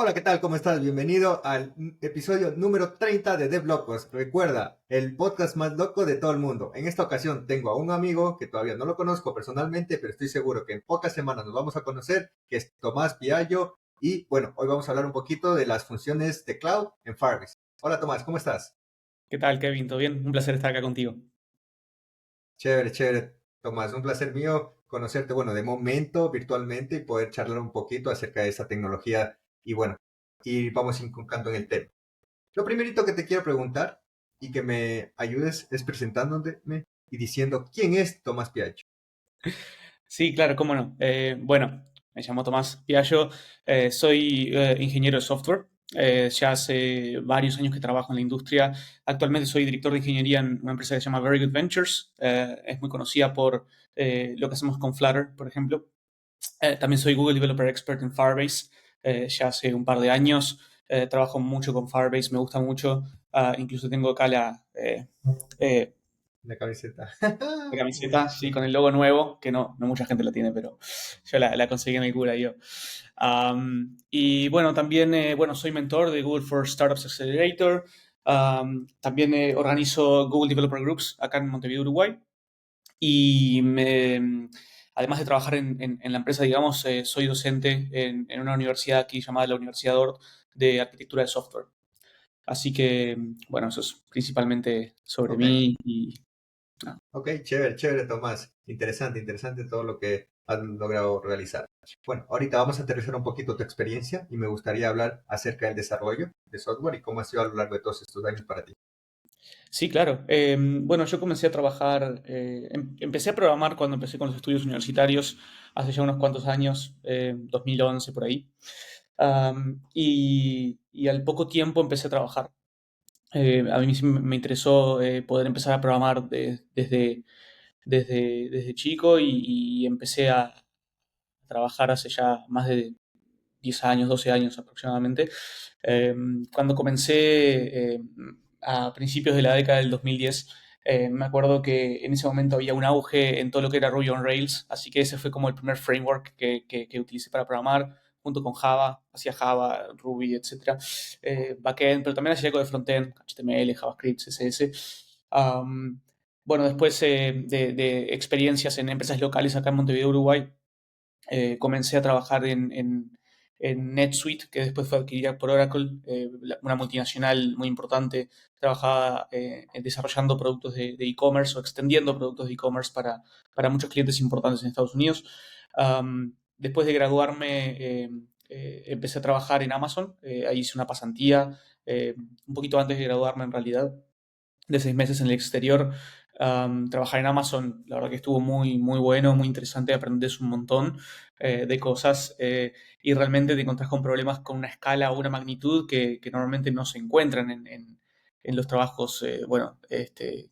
Hola, ¿qué tal? ¿Cómo estás? Bienvenido al episodio número 30 de Locos. Recuerda, el podcast más loco de todo el mundo. En esta ocasión tengo a un amigo que todavía no lo conozco personalmente, pero estoy seguro que en pocas semanas nos vamos a conocer, que es Tomás Piallo. Y bueno, hoy vamos a hablar un poquito de las funciones de cloud en Firebase. Hola Tomás, ¿cómo estás? ¿Qué tal, Kevin? ¿Todo bien? Un placer estar acá contigo. Chévere, chévere. Tomás, un placer mío conocerte, bueno, de momento virtualmente y poder charlar un poquito acerca de esta tecnología y bueno, y vamos inculcando en el tema. Lo primerito que te quiero preguntar y que me ayudes es presentándome y diciendo quién es Tomás Piaggio. Sí, claro, cómo no. Bueno, me llamo Tomás Piaggio, soy ingeniero de software. Ya hace varios años que trabajo en la industria. Actualmente soy director de ingeniería en una empresa que se llama Very Good Ventures. Es muy conocida por lo que hacemos con Flutter, por ejemplo. También soy Google Developer Expert en Firebase. Ya hace un par de años. Trabajo mucho con Firebase, me gusta mucho. Incluso tengo acá eh, La camiseta. la camiseta, sí, con el logo nuevo, que no mucha gente la tiene, pero yo la conseguí en el Google yo. Y bueno, también bueno, soy mentor de Google for Startups Accelerator. También organizo Google Developer Groups acá en Montevideo, Uruguay. Y además de trabajar en la empresa, digamos, soy docente en una universidad aquí llamada la Universidad Ort de Arquitectura de Software. Así que, bueno, eso es principalmente sobre Ok, mí y nada. ok, chévere, chévere, Tomás. Interesante, interesante todo lo que has logrado realizar. Bueno, ahorita vamos a aterrizar un poquito tu experiencia y me gustaría hablar acerca del desarrollo de software y cómo ha sido a lo largo de todos estos años para ti. Sí, claro. Bueno, yo comencé a trabajar, empecé a programar cuando empecé con los estudios universitarios, hace ya unos cuantos años, 2011 por ahí. Y al poco tiempo empecé a trabajar. A mí sí me interesó poder empezar a programar desde chico y empecé a trabajar hace ya más de 10 años, 12 años aproximadamente. Eh, Cuando comencé a principios de la década del 2010, me acuerdo que en ese momento había un auge en todo lo que era Ruby on Rails, así que ese fue como el primer framework que utilicé para programar, junto con Java, hacía Java, Ruby, etcétera, backend, pero también hacía algo de frontend, HTML, JavaScript, CSS. Um, bueno, después de experiencias en empresas locales acá en Montevideo, Uruguay, comencé a trabajar en NetSuite, que después fue adquirida por Oracle, una multinacional muy importante. Trabajaba desarrollando productos de e-commerce o extendiendo productos de e-commerce para muchos clientes importantes en Estados Unidos. Después de graduarme, empecé a trabajar en Amazon. Ahí hice una pasantía, un poquito antes de graduarme en realidad, de 6 meses en el exterior. Trabajar en Amazon, la verdad que estuvo muy, muy bueno, muy interesante, aprendes un montón de cosas y realmente te encontrás con problemas con una escala o una magnitud que normalmente no se encuentran en los trabajos, bueno,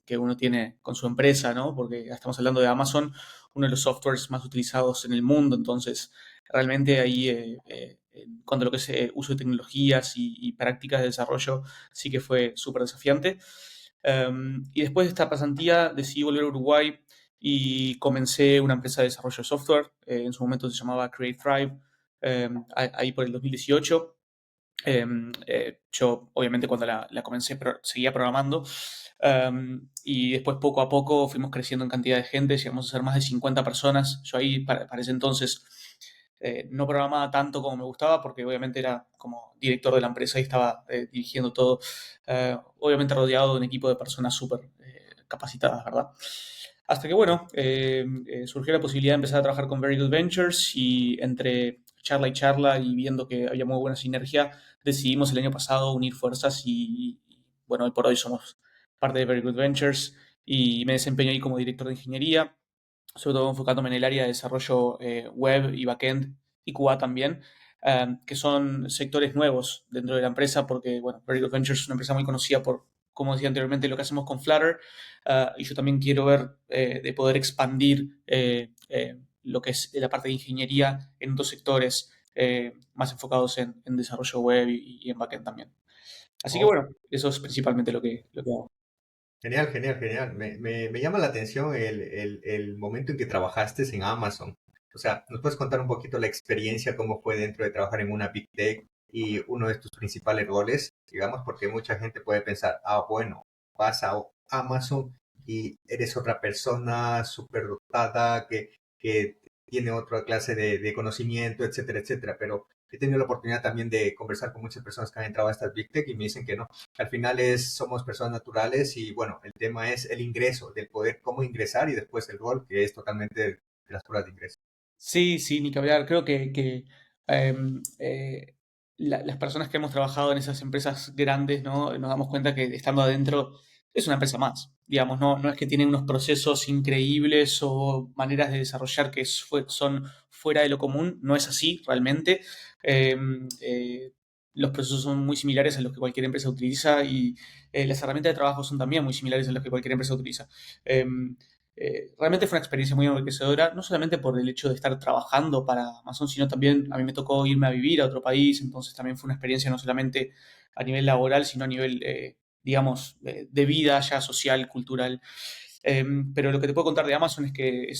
que uno tiene con su empresa, ¿no? Porque estamos hablando de Amazon, uno de los softwares más utilizados en el mundo, entonces realmente ahí, en cuanto a lo que es uso de tecnologías y prácticas de desarrollo, sí que fue súper desafiante. Y después de esta pasantía decidí volver a Uruguay y comencé una empresa de desarrollo de software. En su momento se llamaba Create Thrive, ahí por el 2018. Yo, obviamente, cuando la comencé, seguía programando. Y después, poco a poco, fuimos creciendo en cantidad de gente. Llegamos a ser más de 50 personas. Yo ahí, para ese entonces, no programaba tanto como me gustaba, porque obviamente era como director de la empresa y estaba dirigiendo todo. Obviamente rodeado de un equipo de personas súper capacitadas, ¿verdad? Hasta que, bueno, surgió la posibilidad de empezar a trabajar con Very Good Ventures y entre charla y charla y viendo que había muy buena sinergia, decidimos el año pasado unir fuerzas y, bueno, hoy por hoy somos parte de Very Good Ventures y me desempeño ahí como director de ingeniería, sobre todo enfocándome en el área de desarrollo web y backend y QA también, que son sectores nuevos dentro de la empresa porque, bueno, Very Good Ventures es una empresa muy conocida por, como decía anteriormente, lo que hacemos con Flutter, y yo también quiero ver de poder expandir lo que es la parte de ingeniería en otros sectores más enfocados en desarrollo web y en backend también. Así que Oh, bueno, eso es principalmente lo que hago. genial, genial, genial. Me llama la atención el momento en que trabajaste en Amazon. O sea, ¿nos puedes contar un poquito la experiencia, cómo fue dentro de trabajar en una Big Tech? y uno de tus principales roles, digamos, porque mucha gente puede pensar, bueno, vas a Amazon y eres otra persona súper dotada que tiene otra clase de conocimiento, etcétera, etcétera, pero he tenido la oportunidad también de conversar con muchas personas que han entrado a estas Big Tech y me dicen que no. Al final somos personas naturales y bueno, el tema es el ingreso, del poder, cómo ingresar y después el rol, que es totalmente de las pruebas de ingreso. Sí, sí, ni que hablar. Creo que em, eh, las personas que hemos trabajado en esas empresas grandes, ¿no? Nos damos cuenta que estando adentro es una empresa más. Digamos, no es que tienen unos procesos increíbles o maneras de desarrollar que son fuera de lo común. No es así realmente. Em, eh, los procesos son muy similares a los que cualquier empresa utiliza y las herramientas de trabajo son también muy similares a los que cualquier empresa utiliza. Em, Realmente fue una experiencia muy enriquecedora, no solamente por el hecho de estar trabajando para Amazon, sino también a mí me tocó irme a vivir a otro país, entonces también fue una experiencia no solamente a nivel laboral, sino a nivel, digamos, de vida ya social, cultural. Pero lo que te puedo contar de Amazon es que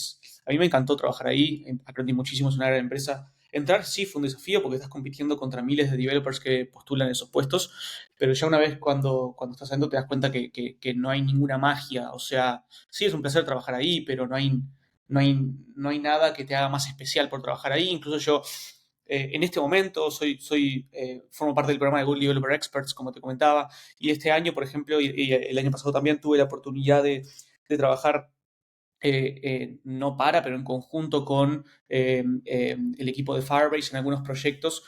a mí me encantó trabajar ahí, aprendí muchísimo, es una gran empresa. Entrar sí fue un desafío porque estás compitiendo contra miles de developers que postulan esos puestos, pero ya una vez cuando estás adentro te das cuenta que no hay ninguna magia, o sea, sí es un placer trabajar ahí, pero no hay nada que te haga más especial por trabajar ahí. Incluso yo, en este momento, formo parte del programa de Google Developer Experts, como te comentaba, y este año, por ejemplo, y el año pasado también tuve la oportunidad de trabajar no para, pero en conjunto con el equipo de Firebase en algunos proyectos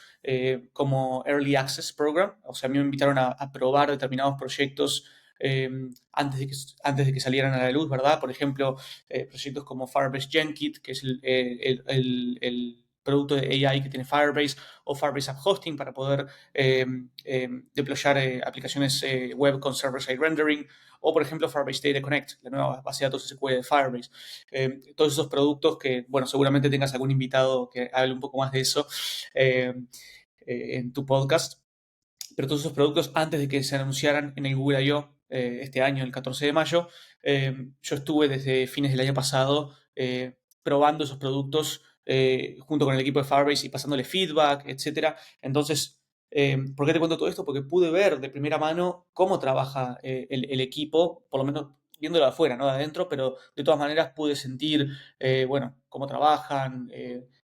como Early Access Program. O sea, a mí me invitaron a probar determinados proyectos eh, antes de que salieran a la luz, ¿verdad? Por ejemplo, proyectos como Firebase GenKit, que es el producto de AI que tiene Firebase, o Firebase App Hosting para poder deployar aplicaciones web con server-side rendering, o por ejemplo Firebase Data Connect, la nueva base de datos SQL de Firebase. Todos esos productos que, bueno, seguramente tengas algún invitado que hable un poco más de eso eh, en tu podcast, pero todos esos productos antes de que se anunciaran en el Google I.O. Este año, el 14 de mayo, yo estuve desde fines del año pasado probando esos productos junto con el equipo de Firebase y pasándole feedback, etcétera. Entonces, ¿por qué te cuento todo esto? Porque pude ver de primera mano cómo trabaja el equipo, por lo menos viéndolo de afuera, no de adentro, pero de todas maneras pude sentir, bueno, cómo trabajan,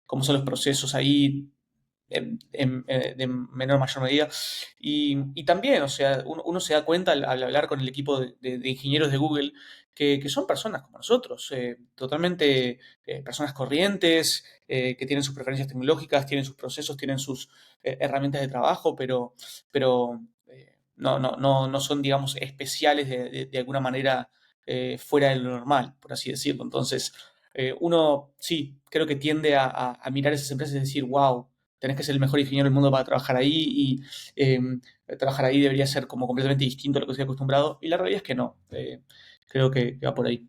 cómo son los procesos ahí, de menor o mayor medida. Y también, o sea, uno se da cuenta al hablar con el equipo de ingenieros de Google que son personas como nosotros, totalmente personas corrientes, que tienen sus preferencias tecnológicas, tienen sus procesos, tienen sus herramientas de trabajo, pero no son, digamos, especiales de alguna manera fuera de lo normal, por así decirlo. Entonces, uno sí, creo que tiende a mirar esas empresas y decir, wow, tenés que ser el mejor ingeniero del mundo para trabajar ahí y eh, trabajar ahí debería ser como completamente distinto a lo que estoy acostumbrado. Y la realidad es que no. Creo que va por ahí.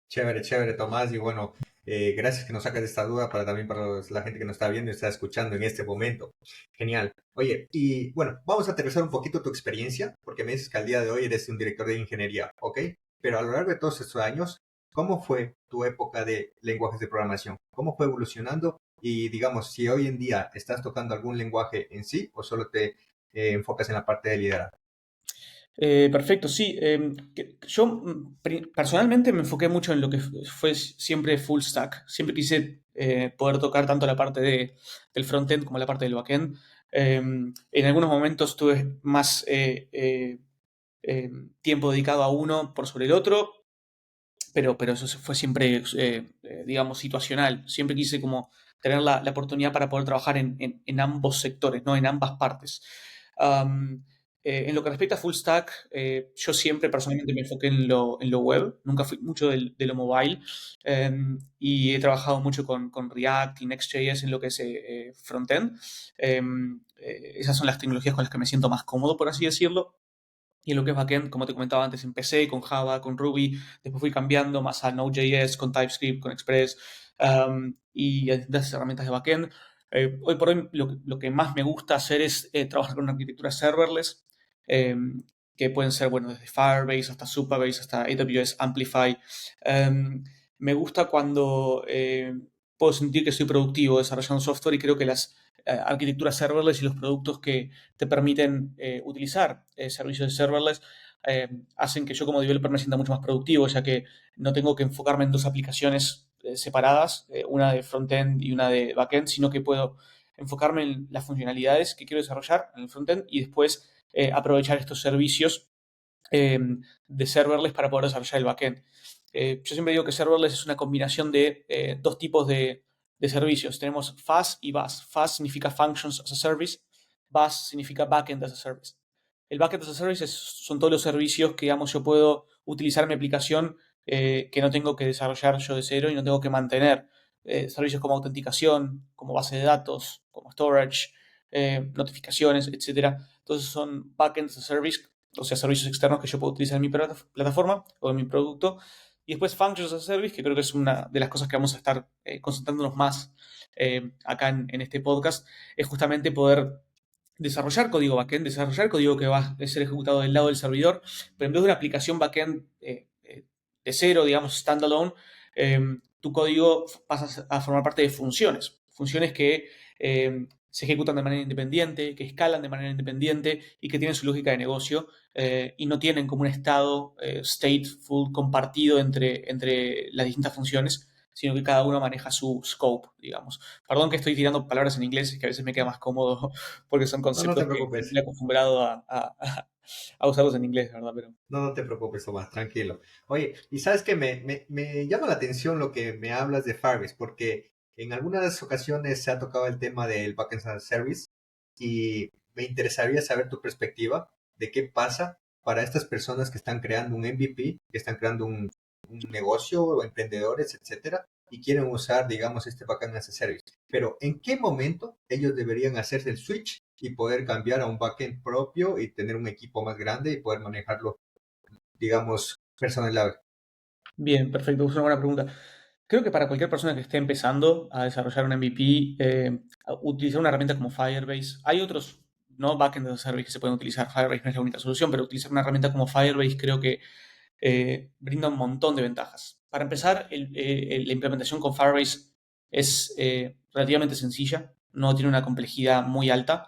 Chévere, chévere, Tomás. Y bueno, gracias que nos sacas de esta duda para también para la gente que nos está viendo y está escuchando en este momento. Genial. Oye, y bueno, vamos a aterrizar un poquito tu experiencia, porque me dices que al día de hoy eres un director de ingeniería, ¿ok? Pero a lo largo de todos estos años, ¿cómo fue tu época de lenguajes de programación? ¿Cómo fue evolucionando? Y digamos, si hoy en día estás tocando algún lenguaje en sí o solo te enfocas en la parte de liderazgo. Perfecto, sí. Yo personalmente me enfoqué mucho en lo que fue siempre full stack. Siempre quise poder tocar tanto la parte del frontend como la parte del backend. En algunos momentos tuve más tiempo dedicado a uno por sobre el otro, pero eso fue siempre, digamos, situacional. Siempre quise como tener la oportunidad para poder trabajar en ambos sectores, ¿no? En ambas partes. Am, en lo que respecta a full stack, yo siempre personalmente me enfoqué en lo web, nunca fui mucho de lo mobile, y he trabajado mucho con React y Next.js en lo que es frontend. Esas son las tecnologías con las que me siento más cómodo, por así decirlo. Y en lo que es backend, como te comentaba antes, empecé con Java, con Ruby, después fui cambiando más a Node.js, con TypeScript, con Express, y a distintas herramientas de backend. Hoy por hoy lo que más me gusta hacer es trabajar con arquitecturas serverless, que pueden ser, bueno, desde Firebase hasta Supabase, hasta AWS Amplify. Me gusta cuando puedo sentir que soy productivo desarrollando software y creo que arquitectura serverless y los productos que te permiten utilizar servicios de serverless hacen que yo como developer me sienta mucho más productivo, ya que no tengo que enfocarme en dos aplicaciones separadas, una de frontend y una de backend, sino que puedo enfocarme en las funcionalidades que quiero desarrollar en el frontend y después aprovechar estos servicios eh, de serverless para poder desarrollar el backend. Yo siempre digo que serverless es una combinación de dos tipos de servicios. Tenemos FaaS y BaaS. FaaS significa Functions as a Service, BaaS significa Backend as a Service. El Backend as a Service son todos los servicios que, digamos, yo puedo utilizar en mi aplicación que no tengo que desarrollar yo de cero y no tengo que mantener. Servicios como autenticación, como base de datos, como storage, notificaciones, etcétera. Entonces son Backend as a Service, o sea, servicios externos que yo puedo utilizar en mi plataforma o en mi producto. Y después Functions as a Service, que creo que es una de las cosas que vamos a estar concentrándonos más acá en este podcast, es justamente poder desarrollar código backend, desarrollar código que va a ser ejecutado del lado del servidor, pero en vez de una aplicación backend de cero, digamos, standalone, eh, tu código pasa a formar parte de funciones. Funciones que se ejecutan de manera independiente, que escalan de manera independiente y que tienen su lógica de negocio y no tienen como un estado stateful compartido entre las distintas funciones, sino que cada uno maneja su scope, digamos. Perdón que estoy tirando palabras en inglés, es que a veces me queda más cómodo porque son No, no te conceptos que preocupes. estoy acostumbrado a usarlos en inglés, ¿verdad? Pero No, no te preocupes, Tomás, tranquilo. Oye, y sabes que me llama la atención lo que me hablas de Firebase, porque en algunas ocasiones se ha tocado el tema del Backend as a Service y me interesaría saber tu perspectiva de qué pasa para estas personas que están creando un MVP, que están creando un negocio, o emprendedores, etcétera, y quieren usar, digamos, este Backend as a Service. Pero ¿en qué momento ellos deberían hacerse el switch y poder cambiar a un backend propio y tener un equipo más grande y poder manejarlo, digamos, personal? bien, perfecto, es una buena pregunta. Creo que para cualquier persona que esté empezando a desarrollar un MVP, utilizar una herramienta como Firebase, hay otros, ¿no? Backend as a Service que se pueden utilizar. Firebase no es la única solución, pero utilizar una herramienta como Firebase creo que brinda un montón de ventajas. Para empezar, la implementación con Firebase es relativamente sencilla, no tiene una complejidad muy alta.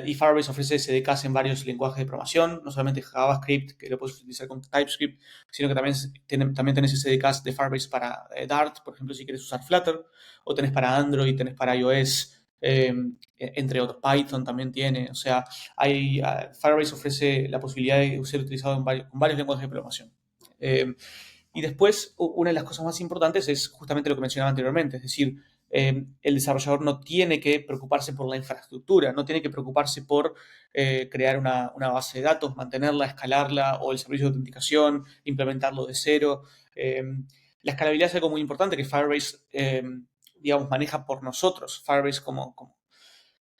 Y Firebase ofrece SDKs en varios lenguajes de programación, no solamente JavaScript, que lo puedes utilizar con TypeScript, sino que también tenés SDKs de Firebase para Dart, por ejemplo, si quieres usar Flutter, o tenés para Android, tenés para iOS, entre otros. Python también tiene, o sea, Firebase ofrece la posibilidad de ser utilizado con varios lenguajes de programación. Eh, y después, una de las cosas más importantes es justamente lo que mencionaba anteriormente, es decir, el desarrollador no tiene que preocuparse por la infraestructura, no tiene que preocuparse por crear una base de datos, mantenerla, escalarla o el servicio de autenticación, implementarlo de cero. Eh, la escalabilidad es algo muy importante que Firebase, digamos, maneja por nosotros. Firebase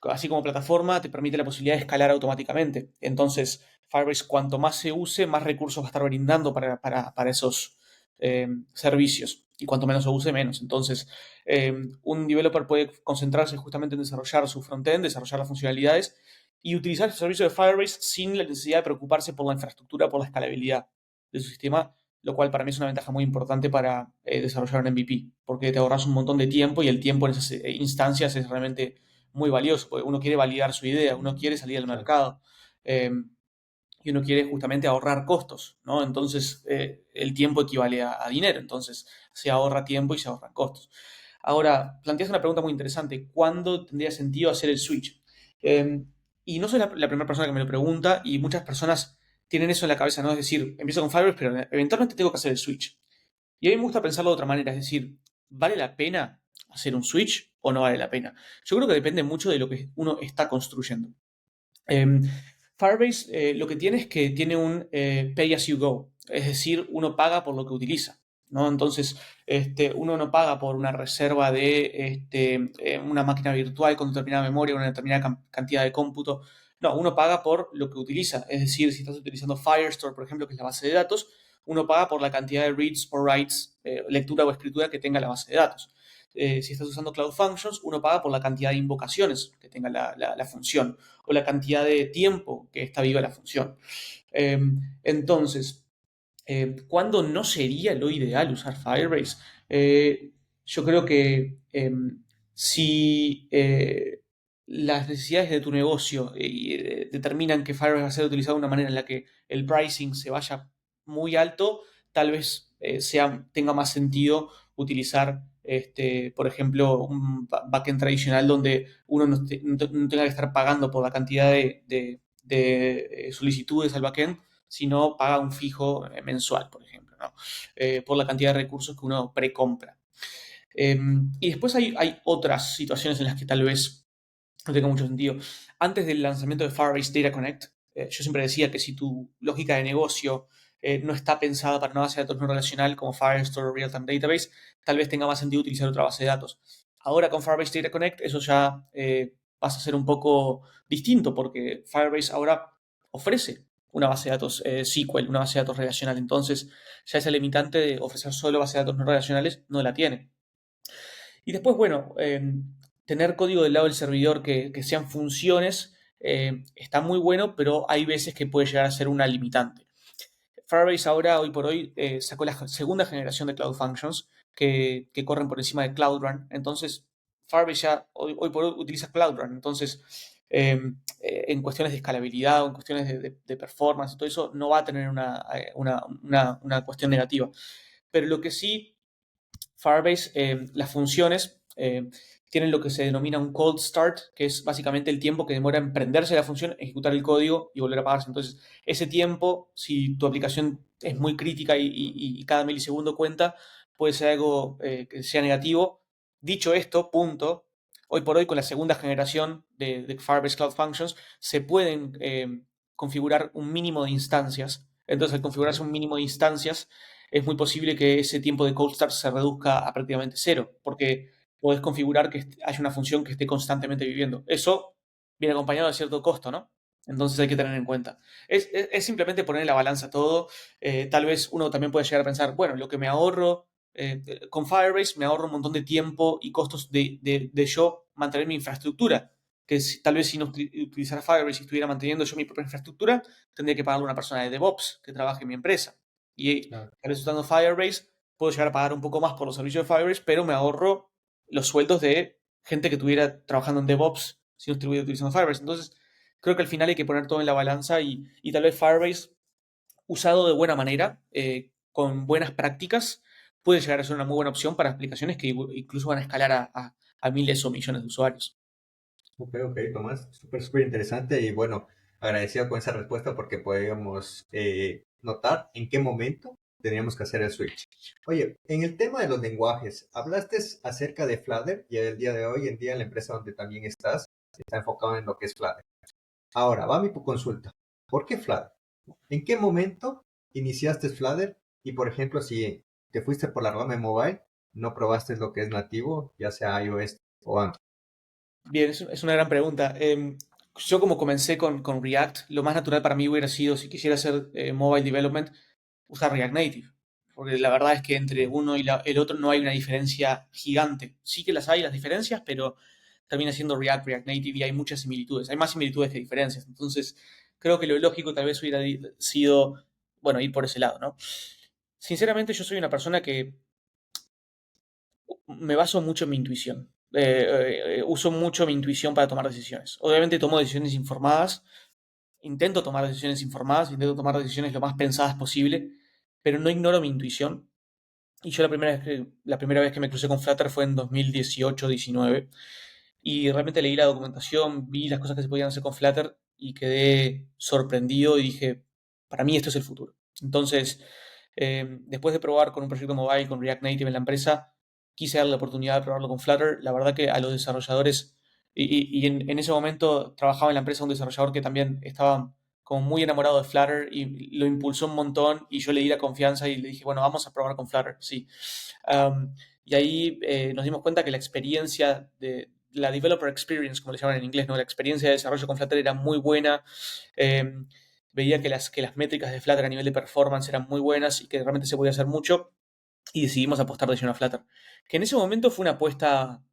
así como plataforma, te permite la posibilidad de escalar automáticamente. Entonces, Firebase, cuanto más se use, más recursos va a estar brindando para esos servicios. Y cuanto menos se use, menos. Entonces, un developer puede concentrarse justamente en desarrollar su frontend, desarrollar las funcionalidades y utilizar el servicio de Firebase sin la necesidad de preocuparse por la infraestructura, por la escalabilidad de su sistema, lo cual para mí es una ventaja muy importante para desarrollar un MVP, porque te ahorras un montón de tiempo y el tiempo en esas instancias es realmente muy valioso, porque uno quiere validar su idea, uno quiere salir al Claro. mercado eh, y uno quiere justamente ahorrar costos, ¿no? Entonces, el tiempo equivale a dinero, entonces se ahorra tiempo y se ahorran costos. Ahora, planteas una pregunta muy interesante, ¿cuándo tendría sentido hacer el switch? Eh, y no soy la primera persona que me lo pregunta y muchas personas tienen eso en la cabeza, ¿no? Es decir, empiezo con Firebase, pero eventualmente tengo que hacer el switch. Y a mí me gusta pensarlo de otra manera, es decir, ¿vale la pena hacer un switch o no vale la pena? Yo creo que depende mucho de lo que uno está construyendo. Eh, Firebase lo que tiene es que tiene un pay as you go, es decir, uno paga por lo que utiliza, ¿no? Entonces, uno no paga por una reserva de una máquina virtual con determinada memoria, una determinada cantidad de cómputo. No, uno paga por lo que utiliza. Es decir, si estás utilizando Firestore, por ejemplo, que es la base de datos, uno paga por la cantidad de reads o writes, lectura o escritura que tenga la base de datos. Si estás usando Cloud Functions, uno paga por la cantidad de invocaciones que tenga la función o la cantidad de tiempo que está viva la función. Eh, entonces, ¿cuándo no sería lo ideal usar Firebase? Yo creo que si las necesidades de tu negocio determinan que Firebase va a ser utilizado de una manera en la que el pricing se vaya muy alto, tal vez tenga más sentido utilizar, por ejemplo, un backend tradicional donde uno no tenga que estar pagando por la cantidad de solicitudes al backend, sino paga un fijo mensual, por ejemplo, ¿no? Por la cantidad de recursos que uno precompra. Y después hay otras situaciones en las que tal vez no tenga mucho sentido. Antes del lanzamiento de Firebase Data Connect, yo siempre decía que si tu lógica de negocio no está pensada para una base de datos no relacional como Firestore o Real-Time Database, tal vez tenga más sentido utilizar otra base de datos. Ahora con Firebase Data Connect eso ya pasa a ser un poco distinto porque Firebase ahora ofrece una base de datos SQL, una base de datos relacional. Entonces ya esa limitante de ofrecer solo base de datos no relacionales no la tiene. Y después, bueno, tener código del lado del servidor que sean funciones está muy bueno, pero hay veces que puede llegar a ser una limitante. Firebase ahora, hoy por hoy, sacó la segunda generación de Cloud Functions que corren por encima de Cloud Run. Entonces, Firebase ya hoy por hoy utiliza Cloud Run. Entonces, en cuestiones de escalabilidad o en cuestiones de performance y todo eso, no va a tener una cuestión negativa. Pero lo que sí Firebase, las funciones tienen lo que se denomina un cold start, que es básicamente el tiempo que demora en prenderse la función, ejecutar el código y volver a apagarse. Entonces, ese tiempo, si tu aplicación es muy crítica y cada milisegundo cuenta, puede ser algo que sea negativo. Dicho esto, punto. Hoy por hoy, con la segunda generación de Firebase Cloud Functions, se pueden configurar un mínimo de instancias. Entonces, al configurarse ¿Ok? un mínimo de instancias, es muy posible que ese tiempo de cold start se reduzca a prácticamente cero, porque podés configurar que haya una función que esté constantemente viviendo. Eso viene acompañado de cierto costo, ¿no? Entonces hay que tener en cuenta. Es simplemente poner en la balanza todo. Tal vez uno también puede llegar a pensar, bueno, lo que me ahorro con Firebase, me ahorro un montón de tiempo y costos de yo mantener mi infraestructura. Que tal vez si no utilizara Firebase y estuviera manteniendo yo mi propia infraestructura, tendría que pagarle a una persona de DevOps que trabaje en mi empresa. Y Claro. tal vez usando Firebase puedo llegar a pagar un poco más por los servicios de Firebase, pero me ahorro los sueldos de gente que estuviera trabajando en DevOps si no estuviera utilizando Firebase. Entonces, creo que al final hay que poner todo en la balanza y tal vez Firebase, usado de buena manera, con buenas prácticas, puede llegar a ser una muy buena opción para aplicaciones que incluso van a escalar a miles o millones de usuarios. Ok, ok, Tomás, súper, súper interesante y bueno, agradecido con esa respuesta porque podíamos notar en qué momento teníamos que hacer el switch. Oye, en el tema de los lenguajes, hablaste acerca de Flutter y el día de hoy en día la empresa donde también estás está enfocada en lo que es Flutter. Ahora, va mi consulta. ¿Por qué Flutter? ¿En qué momento iniciaste Flutter? Y por ejemplo, si te fuiste por la rama de mobile, no probaste lo que es nativo, ya sea iOS o Android. Bien, es una gran pregunta. Yo como comencé con React, lo más natural para mí hubiera sido, si quisiera hacer mobile development, usar React Native. Porque la verdad es que entre uno y el otro no hay una diferencia gigante. Sí que las hay, las diferencias, pero termina siendo React Native y hay muchas similitudes. Hay más similitudes que diferencias. Entonces, creo que lo lógico tal vez hubiera sido, bueno, ir por ese lado, ¿no? Sinceramente, yo soy una persona que me baso mucho en mi intuición. Uso mucho mi intuición para tomar decisiones. Obviamente tomo decisiones informadas, intento tomar decisiones informadas, intento tomar decisiones lo más pensadas posible, pero no ignoro mi intuición. Y yo la primera vez que me crucé con Flutter fue en 2018-19 y realmente leí la documentación, vi las cosas que se podían hacer con Flutter y quedé sorprendido y dije, para mí esto es el futuro. Entonces, después de probar con un proyecto mobile, con React Native en la empresa, quise dar la oportunidad de probarlo con Flutter. La verdad que a los desarrolladores, y en ese momento trabajaba en la empresa un desarrollador que también estaba como muy enamorado de Flutter y lo impulsó un montón y yo le di la confianza y le dije, bueno, vamos a probar con Flutter, sí. Y ahí nos dimos cuenta que la experiencia de la developer experience, como le llaman en inglés, ¿no? La experiencia de desarrollo con Flutter era muy buena. Eh, Veía que las métricas de Flutter a nivel de performance eran muy buenas y que realmente se podía hacer mucho y decidimos apostar de lleno a Flutter. Que en ese momento fue una apuesta,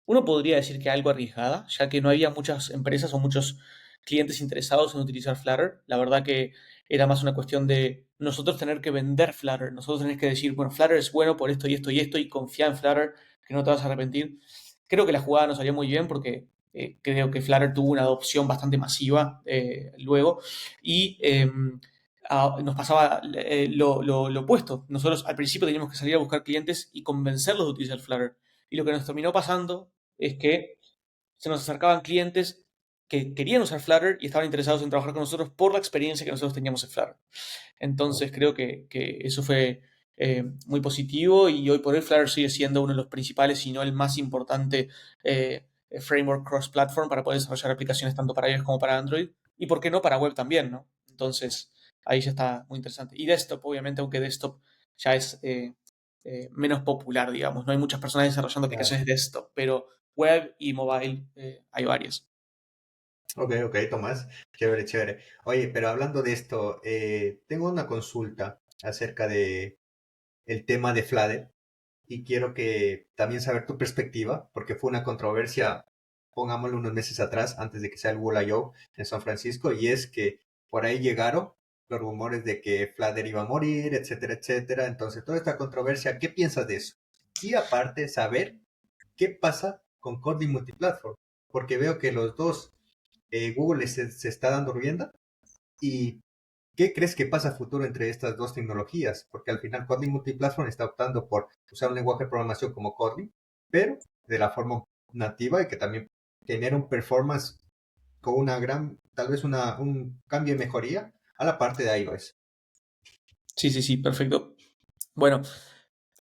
uno podría decir que algo arriesgada, ya que no había muchas empresas o muchos clientes interesados en utilizar Flutter. La verdad que era más una cuestión de nosotros tener que vender Flutter, nosotros tener que decir, bueno, Flutter es bueno por esto y esto y esto y confiar en Flutter, que no te vas a arrepentir. Creo que la jugada nos salió muy bien porque creo que Flutter tuvo una adopción bastante masiva luego y nos pasaba lo opuesto. Nosotros al principio teníamos que salir a buscar clientes y convencerlos de utilizar Flutter. Y lo que nos terminó pasando es que se nos acercaban clientes que querían usar Flutter y estaban interesados en trabajar con nosotros por la experiencia que nosotros teníamos en Flutter. Entonces creo que eso fue muy positivo y hoy por hoy Flutter sigue siendo uno de los principales, si no el más importante framework cross-platform para poder desarrollar aplicaciones tanto para iOS como para Android y por qué no para web también, ¿no? Entonces ahí ya está muy interesante. Y desktop, obviamente, aunque desktop ya es menos popular, digamos, no hay muchas personas desarrollando Claro. aplicaciones desktop, pero web y mobile hay varias. Ok, ok, Tomás. Chévere, chévere. Oye, pero hablando de esto, tengo una consulta acerca de el tema de Flutter y quiero que también saber tu perspectiva, porque fue una controversia, pongámoslo unos meses atrás, antes de que sea el Google I.O. en San Francisco, y es que por ahí llegaron los rumores de que Flutter iba a morir, etcétera, etcétera. Entonces, toda esta controversia, ¿qué piensas de eso? Y aparte, saber qué pasa con Kotlin Multiplatform, porque veo que los dos, Google se está dando rienda. ¿Y qué crees que pasa a futuro entre estas dos tecnologías? Porque al final Kotlin Multiplatform está optando por usar un lenguaje de programación como Kotlin, pero de la forma nativa y que también genera un performance con una gran, tal vez un cambio de mejoría a la parte de iOS. Sí, sí, sí, perfecto. Bueno,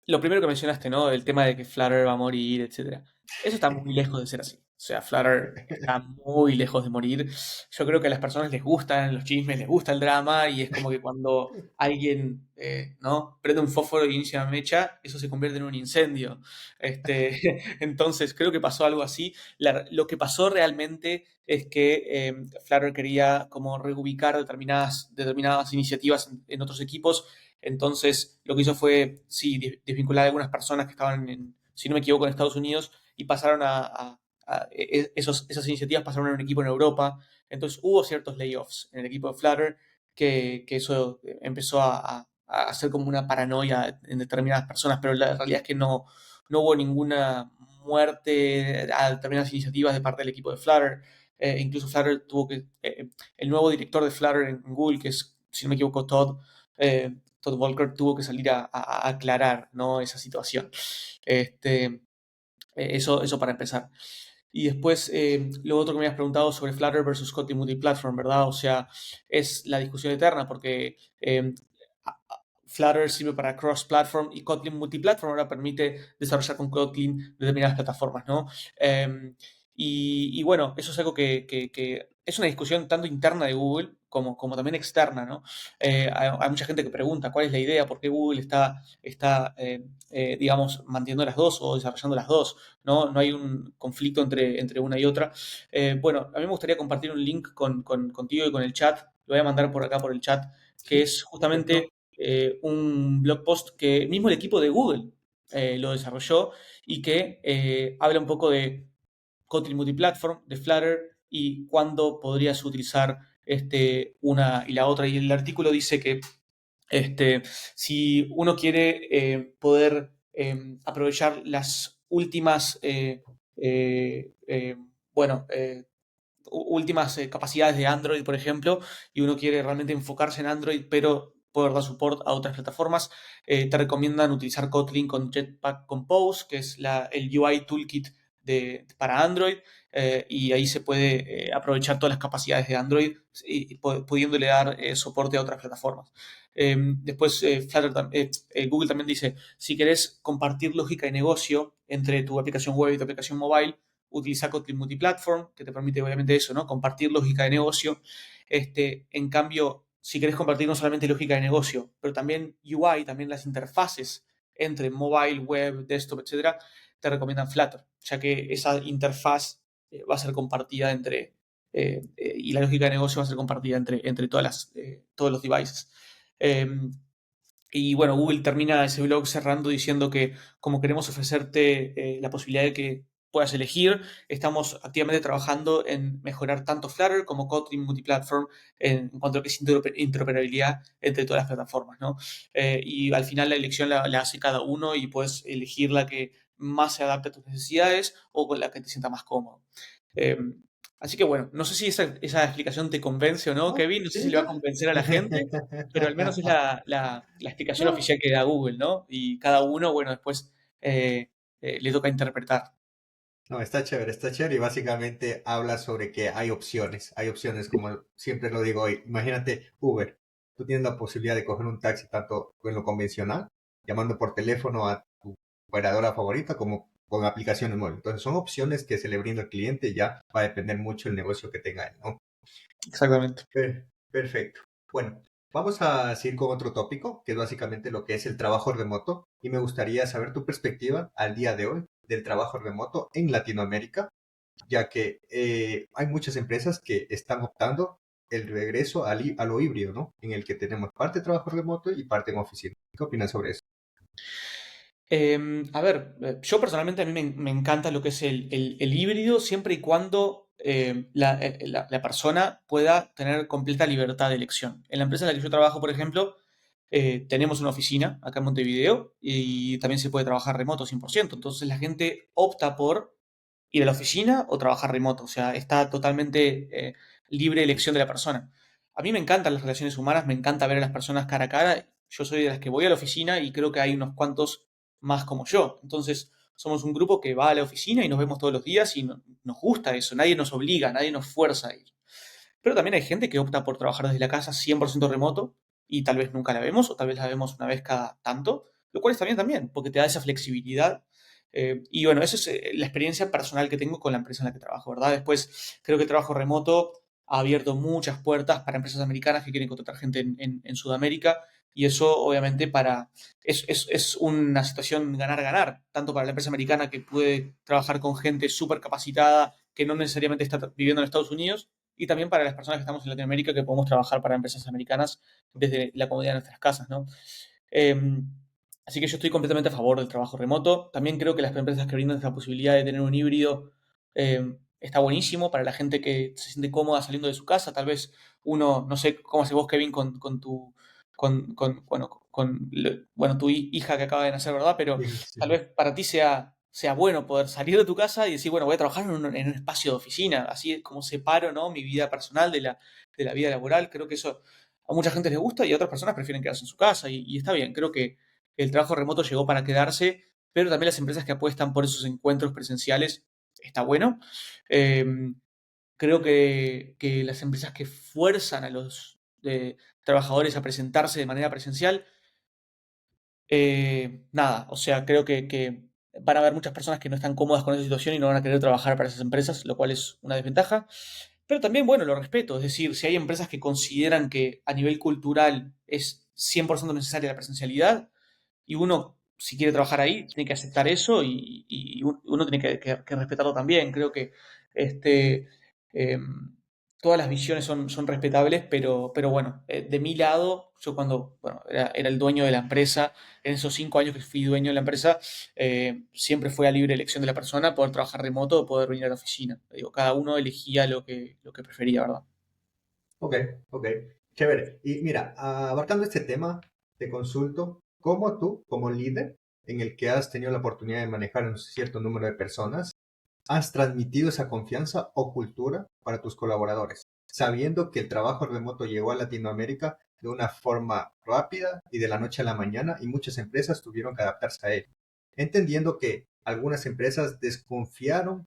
lo primero que mencionaste, ¿no? El tema de que Flutter va a morir, etcétera. Eso está muy lejos de ser así. O sea, Flutter está muy lejos de morir. Yo creo que a las personas les gustan los chismes, les gusta el drama, y es como que cuando alguien, ¿no? Prende un fósforo y inicia una mecha, eso se convierte en un incendio. Este, entonces, creo que pasó algo así. Lo que pasó realmente es que Flutter quería como reubicar determinadas iniciativas en otros equipos. Entonces, lo que hizo fue, sí, desvincular a algunas personas que estaban, si no me equivoco, en Estados Unidos y pasaron esas iniciativas pasaron a un equipo en Europa. Entonces, hubo ciertos layoffs en el equipo de Flutter que eso empezó a hacer como una paranoia en determinadas personas, pero la realidad es que no hubo ninguna muerte a determinadas iniciativas de parte del equipo de Flutter. Incluso Flutter tuvo el nuevo director de Flutter en Google, que es, si no me equivoco, Todd Walker tuvo que salir a aclarar, ¿no? Esa situación. Eso para empezar. Y después, lo otro que me habías preguntado sobre Flutter versus Kotlin Multiplatform, ¿verdad? O sea, es la discusión eterna porque Flutter sirve para cross-platform y Kotlin Multiplatform ahora permite desarrollar con Kotlin determinadas plataformas, ¿no? Y bueno, eso es algo que es una discusión tanto interna de Google como también externa, ¿no? Hay mucha gente que pregunta cuál es la idea, por qué Google está digamos, manteniendo las dos o desarrollando las dos, ¿no? No hay un conflicto entre una y otra. Bueno, a mí me gustaría compartir un link contigo y con el chat, lo voy a mandar por acá por el chat, que Sí, es perfecto. justamente un blog post que mismo el equipo de Google lo desarrolló y que habla un poco de Kotlin Multiplatform, de Flutter y cuándo podrías utilizar una y la otra. Y el artículo dice que si uno quiere poder aprovechar las últimas, bueno, últimas capacidades de Android, por ejemplo, y uno quiere realmente enfocarse en Android, pero poder dar support a otras plataformas, te recomiendan utilizar Kotlin con Jetpack Compose, que es el UI toolkit para Android, y ahí se puede aprovechar todas las capacidades de Android y pudiéndole dar soporte a otras plataformas. Después, Google también dice, si querés compartir lógica de negocio entre tu aplicación web y tu aplicación mobile, utiliza Kotlin Multiplatform, que te permite obviamente eso, ¿no? Compartir lógica de negocio. En cambio, si querés compartir no solamente lógica de negocio, pero también UI, también las interfaces entre mobile, web, desktop, etcétera, te recomiendan Flutter, ya que esa interfaz va a ser compartida y la lógica de negocio va a ser compartida entre todos los devices. Eh, y bueno, Google termina ese blog cerrando diciendo que como queremos ofrecerte la posibilidad de que puedas elegir, estamos activamente trabajando en mejorar tanto Flutter como Kotlin Multiplatform en cuanto a lo que es interoperabilidad entre todas las plataformas, ¿no? Y al final la elección la hace cada uno y puedes elegir la que más se adapte a tus necesidades o con la que te sienta más cómodo. Eh, Así que bueno, no sé si esa explicación te convence o no, No, Kevin, no sé si sí, le va no. a convencer a la gente, pero al menos es la explicación No, oficial que da Google, ¿no? Y cada uno, bueno, después le toca interpretar. no, está chévere y básicamente habla sobre que hay opciones como siempre lo digo hoy. Imagínate Uber, tú tienes la posibilidad de coger un taxi tanto en lo convencional, llamando por teléfono a tu operadora favorita como con aplicaciones móviles. Entonces son opciones que se le brinda al cliente y ya va a depender mucho el negocio que tenga él, ¿no? Exactamente. Perfecto. Bueno, vamos a seguir con otro tópico, que es básicamente lo que es el trabajo remoto. Y me gustaría saber tu perspectiva al día de hoy del trabajo remoto en Latinoamérica, ya que hay muchas empresas que están optando el regreso a lo híbrido, ¿no? En el que tenemos parte de trabajo remoto y parte en oficina. ¿Qué opinas sobre eso? A ver, yo personalmente a mí me encanta lo que es el híbrido siempre y cuando la persona pueda tener completa libertad de elección. En la empresa en la que yo trabajo, por ejemplo, tenemos una oficina acá en Montevideo y también se puede trabajar remoto 100%. Entonces la gente opta por ir a la oficina o trabajar remoto. O sea, está totalmente libre elección de la persona. A mí me encantan las relaciones humanas, me encanta ver a las personas cara a cara. Yo soy de las que voy a la oficina y creo que hay unos cuantos más como yo. Entonces, somos un grupo que va a la oficina y nos vemos todos los días y nos gusta eso. Nadie nos obliga, nadie nos fuerza a ir. Pero también hay gente que opta por trabajar desde la casa 100% remoto y tal vez nunca la vemos o tal vez la vemos una vez cada tanto, lo cual está bien también, porque te da esa flexibilidad. Y bueno, esa es la experiencia personal que tengo con la empresa en la que trabajo, ¿verdad? Después, creo que el trabajo remoto ha abierto muchas puertas para empresas americanas que quieren contratar gente en Sudamérica y eso obviamente es una situación ganar-ganar, tanto para la empresa americana que puede trabajar con gente súper capacitada que no necesariamente está viviendo en Estados Unidos y también para las personas que estamos en Latinoamérica que podemos trabajar para empresas americanas desde la comodidad de nuestras casas, ¿no? Eh, Así que yo estoy completamente a favor del trabajo remoto. También creo que las empresas que brindan esa posibilidad de tener un híbrido está buenísimo para la gente que se siente cómoda saliendo de su casa. Tal vez uno, no sé cómo hace vos, Kevin, con tu, bueno, bueno, tu hija que acaba de nacer, ¿verdad? Pero Sí, tal sí. vez para ti sea bueno poder salir de tu casa y decir, bueno, voy a trabajar en un espacio de oficina, así es como separo, ¿no? Mi vida personal de la vida laboral. Creo que eso a mucha gente les gusta y a otras personas prefieren quedarse en su casa y está bien. Creo que el trabajo remoto llegó para quedarse, pero también las empresas que apuestan por esos encuentros presenciales está bueno. Eh, Creo que las empresas que fuerzan a los trabajadores a presentarse de manera presencial nada, o sea, creo que van a haber muchas personas que no están cómodas con esa situación y no van a querer trabajar para esas empresas, lo cual es una desventaja. Pero también, bueno, lo respeto, es decir, si hay empresas que consideran que a nivel cultural es 100% necesaria la presencialidad y uno, si quiere trabajar ahí, tiene que aceptar eso y uno tiene que respetarlo también. Creo que este, eh, todas las visiones son respetables, pero bueno, de mi lado, yo cuando bueno, era el dueño de la empresa, en esos 5 años que fui dueño de la empresa, siempre fue a libre elección de la persona poder trabajar remoto o poder venir a la oficina. Digo, cada uno elegía lo que prefería, ¿verdad? Ok, ok, chévere. Y mira, abarcando este tema, te consulto, ¿cómo tú, como líder, en el que has tenido la oportunidad de manejar un cierto número de personas, has transmitido esa confianza o cultura para tus colaboradores, sabiendo que el trabajo remoto llegó a Latinoamérica de una forma rápida y de la noche a la mañana y muchas empresas tuvieron que adaptarse a él, entendiendo que algunas empresas desconfiaron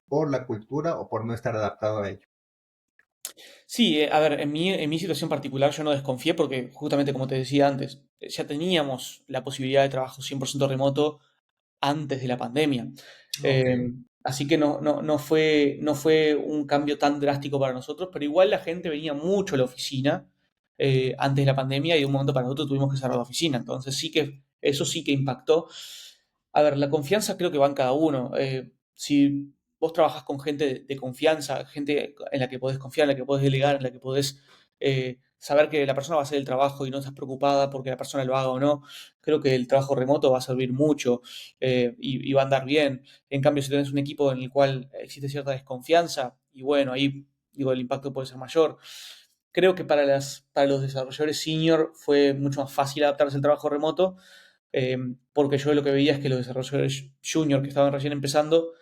por la cultura o por no estar adaptado a ello? Sí, a ver, en mi situación particular yo no desconfié porque justamente como te decía antes, ya teníamos la posibilidad de trabajo 100% remoto antes de la pandemia. Ok. Eh, Así que no fue un cambio tan drástico para nosotros, pero igual la gente venía mucho a la oficina antes de la pandemia y de un momento para otro tuvimos que cerrar la oficina. Entonces eso sí que impactó. A ver, la confianza creo que va en cada uno. Si vos trabajás con gente de confianza, gente en la que podés confiar, en la que podés delegar, en la que podés saber que la persona va a hacer el trabajo y no estás preocupada porque la persona lo haga o no, creo que el trabajo remoto va a servir mucho y va a andar bien. En cambio, si tenés un equipo en el cual existe cierta desconfianza, y bueno, ahí digo, el impacto puede ser mayor. Creo que para los desarrolladores senior fue mucho más fácil adaptarse al trabajo remoto, porque yo lo que veía es que los desarrolladores junior que estaban recién empezando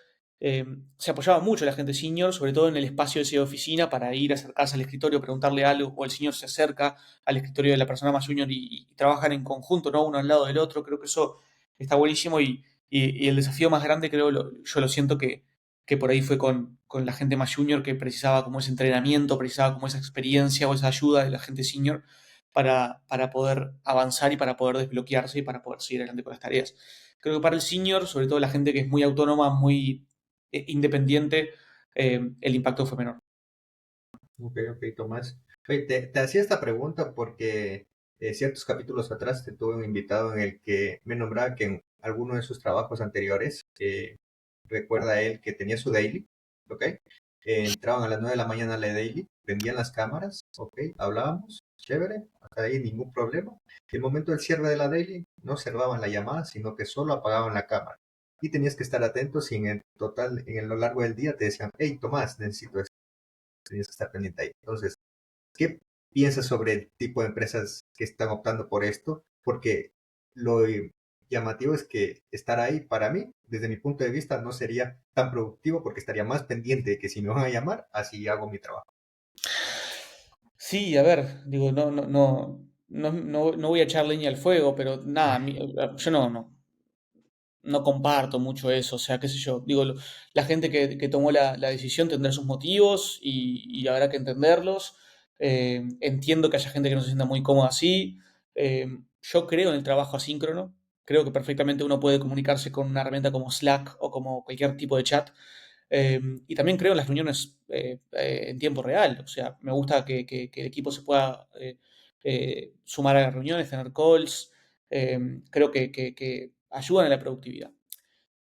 eh, se apoyaba mucho la gente senior, sobre todo en el espacio ese de oficina, para ir a acercarse al escritorio, preguntarle algo, o el senior se acerca al escritorio de la persona más junior y trabajan en conjunto, ¿no? Uno al lado del otro. Creo que eso está buenísimo y el desafío más grande, creo, yo lo siento que por ahí fue con la gente más junior que precisaba como ese entrenamiento, precisaba como esa experiencia o esa ayuda de la gente senior para poder avanzar y para poder desbloquearse y para poder seguir adelante con las tareas. Creo que para el senior, sobre todo la gente que es muy autónoma, muy independiente, el impacto fue menor. Ok, ok, Tomás. Oye, te hacía esta pregunta porque ciertos capítulos atrás te tuve un invitado en el que me nombraba que en alguno de sus trabajos anteriores, recuerda él que tenía su daily, ¿ok? Entraban a las 9 de la mañana a la daily, prendían las cámaras, ¿ok? Hablábamos, chévere, hasta ahí ningún problema. Y el momento del cierre de la daily, no cerraban la llamada, sino que solo apagaban la cámara. Y tenías que estar atento si en el total, lo largo del día te decían, hey, Tomás, necesito esto, tenías que estar pendiente ahí. Entonces, ¿qué piensas sobre el tipo de empresas que están optando por esto? Porque lo llamativo es que estar ahí para mí, desde mi punto de vista, no sería tan productivo porque estaría más pendiente de que si me van a llamar, así hago mi trabajo. Sí, a ver, digo, no voy a echar leña al fuego, pero nada, yo no comparto mucho eso, o sea, qué sé yo, digo, la gente que tomó la decisión tendrá sus motivos y habrá que entenderlos. Entiendo que haya gente que no se sienta muy cómoda así. Yo creo en el trabajo asíncrono, creo que perfectamente uno puede comunicarse con una herramienta como Slack o como cualquier tipo de chat. Y también creo en las reuniones en tiempo real, o sea, me gusta que el equipo se pueda sumar a las reuniones, tener calls. Creo que ayudan a la productividad.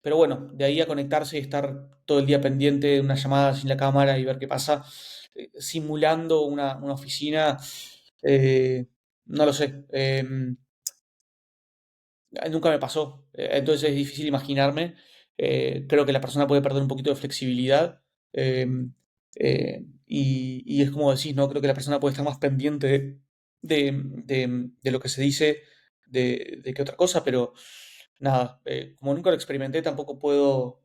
Pero bueno, de ahí a conectarse y estar todo el día pendiente de una llamada sin la cámara y ver qué pasa, simulando una oficina, eh, no lo sé. Nunca me pasó. Entonces es difícil imaginarme. Creo que la persona puede perder un poquito de flexibilidad. eh, y es como decís, ¿no? Creo que la persona puede estar más pendiente de lo que se dice de que otra cosa, pero nada, como nunca lo experimenté, tampoco puedo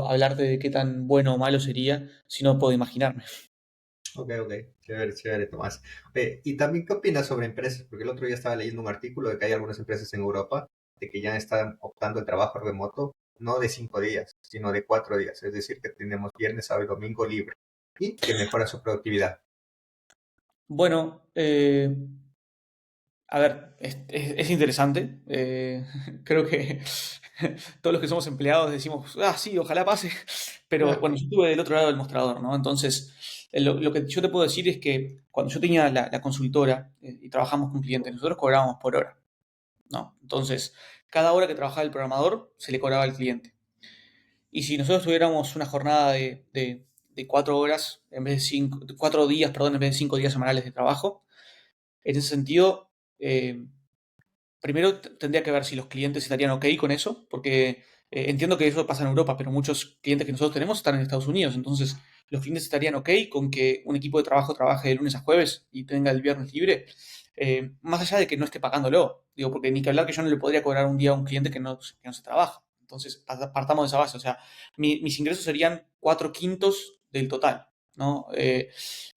hablarte de qué tan bueno o malo sería, si no puedo imaginarme. Ok, ok, chévere, chévere, Tomás. Y también, ¿qué opinas sobre empresas? Porque el otro día estaba leyendo un artículo de que hay algunas empresas en Europa de que ya están optando el trabajo remoto, no de 5 días, sino de 4 días. Es decir, que tenemos viernes, sábado y domingo libre y que mejora su productividad. Bueno, a ver, es interesante. Creo que todos los que somos empleados decimos, ah, sí, ojalá pase. Pero bueno, yo estuve del otro lado del mostrador, ¿no? Entonces, lo que yo te puedo decir es que cuando yo tenía la consultora y trabajamos con clientes, nosotros cobrábamos por hora, ¿no? Entonces, cada hora que trabajaba el programador se le cobraba al cliente. Y si nosotros tuviéramos una jornada de 4 horas, en vez de 4 días, perdón, en vez de 5 días semanales de trabajo, en ese sentido, eh, primero tendría que ver si los clientes estarían ok con eso, porque entiendo que eso pasa en Europa, pero muchos clientes que nosotros tenemos están en Estados Unidos, entonces los clientes estarían ok con que un equipo de trabajo trabaje de lunes a jueves y tenga el viernes libre, más allá de que no esté pagándolo, digo, porque ni que hablar que yo no le podría cobrar un día a un cliente que no se trabaja. Entonces, partamos de esa base, o sea, mis ingresos serían 4/5 del total, ¿no?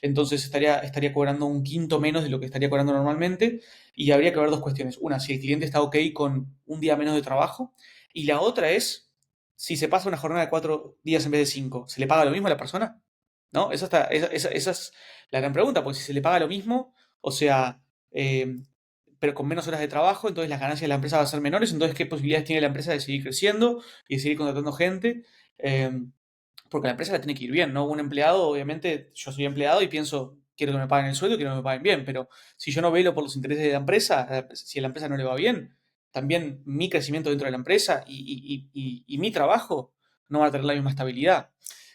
Entonces estaría cobrando un quinto menos de lo que estaría cobrando normalmente y habría que ver dos cuestiones. Una, si el cliente está ok con un día menos de trabajo. Y la otra es, si se pasa una jornada de 4 días en vez de 5, ¿se le paga lo mismo a la persona? ¿No? Esa es la gran pregunta, porque si se le paga lo mismo, o sea, eh, pero con menos horas de trabajo, entonces las ganancias de la empresa van a ser menores, entonces ¿qué posibilidades tiene la empresa de seguir creciendo y de seguir contratando gente? Eh, porque la empresa la tiene que ir bien, ¿no? Un empleado, obviamente, yo soy empleado y pienso, quiero que me paguen el sueldo, quiero que me paguen bien, pero si yo no velo por los intereses de la empresa, si a la empresa no le va bien, también mi crecimiento dentro de la empresa y mi trabajo no va a tener la misma estabilidad.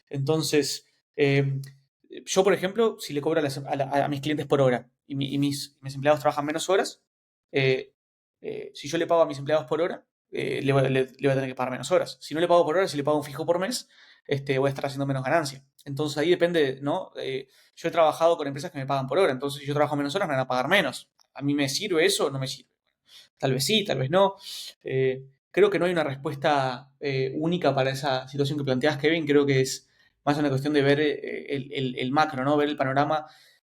Entonces, yo, por ejemplo, si le cobro a mis clientes por hora y mis empleados trabajan menos horas, eh, si yo le pago a mis empleados por hora, le voy a tener que pagar menos horas. Si no le pago por hora, si le pago un fijo por mes, voy a estar haciendo menos ganancia. Entonces ahí depende, ¿no? Yo he trabajado con empresas que me pagan por hora, entonces si yo trabajo menos horas me van a pagar menos. ¿A mí me sirve eso o no me sirve? Tal vez sí, tal vez no. creo que no hay una respuesta única para esa situación que planteas, Kevin. Creo que es más una cuestión de ver el macro, ¿no? Ver el panorama.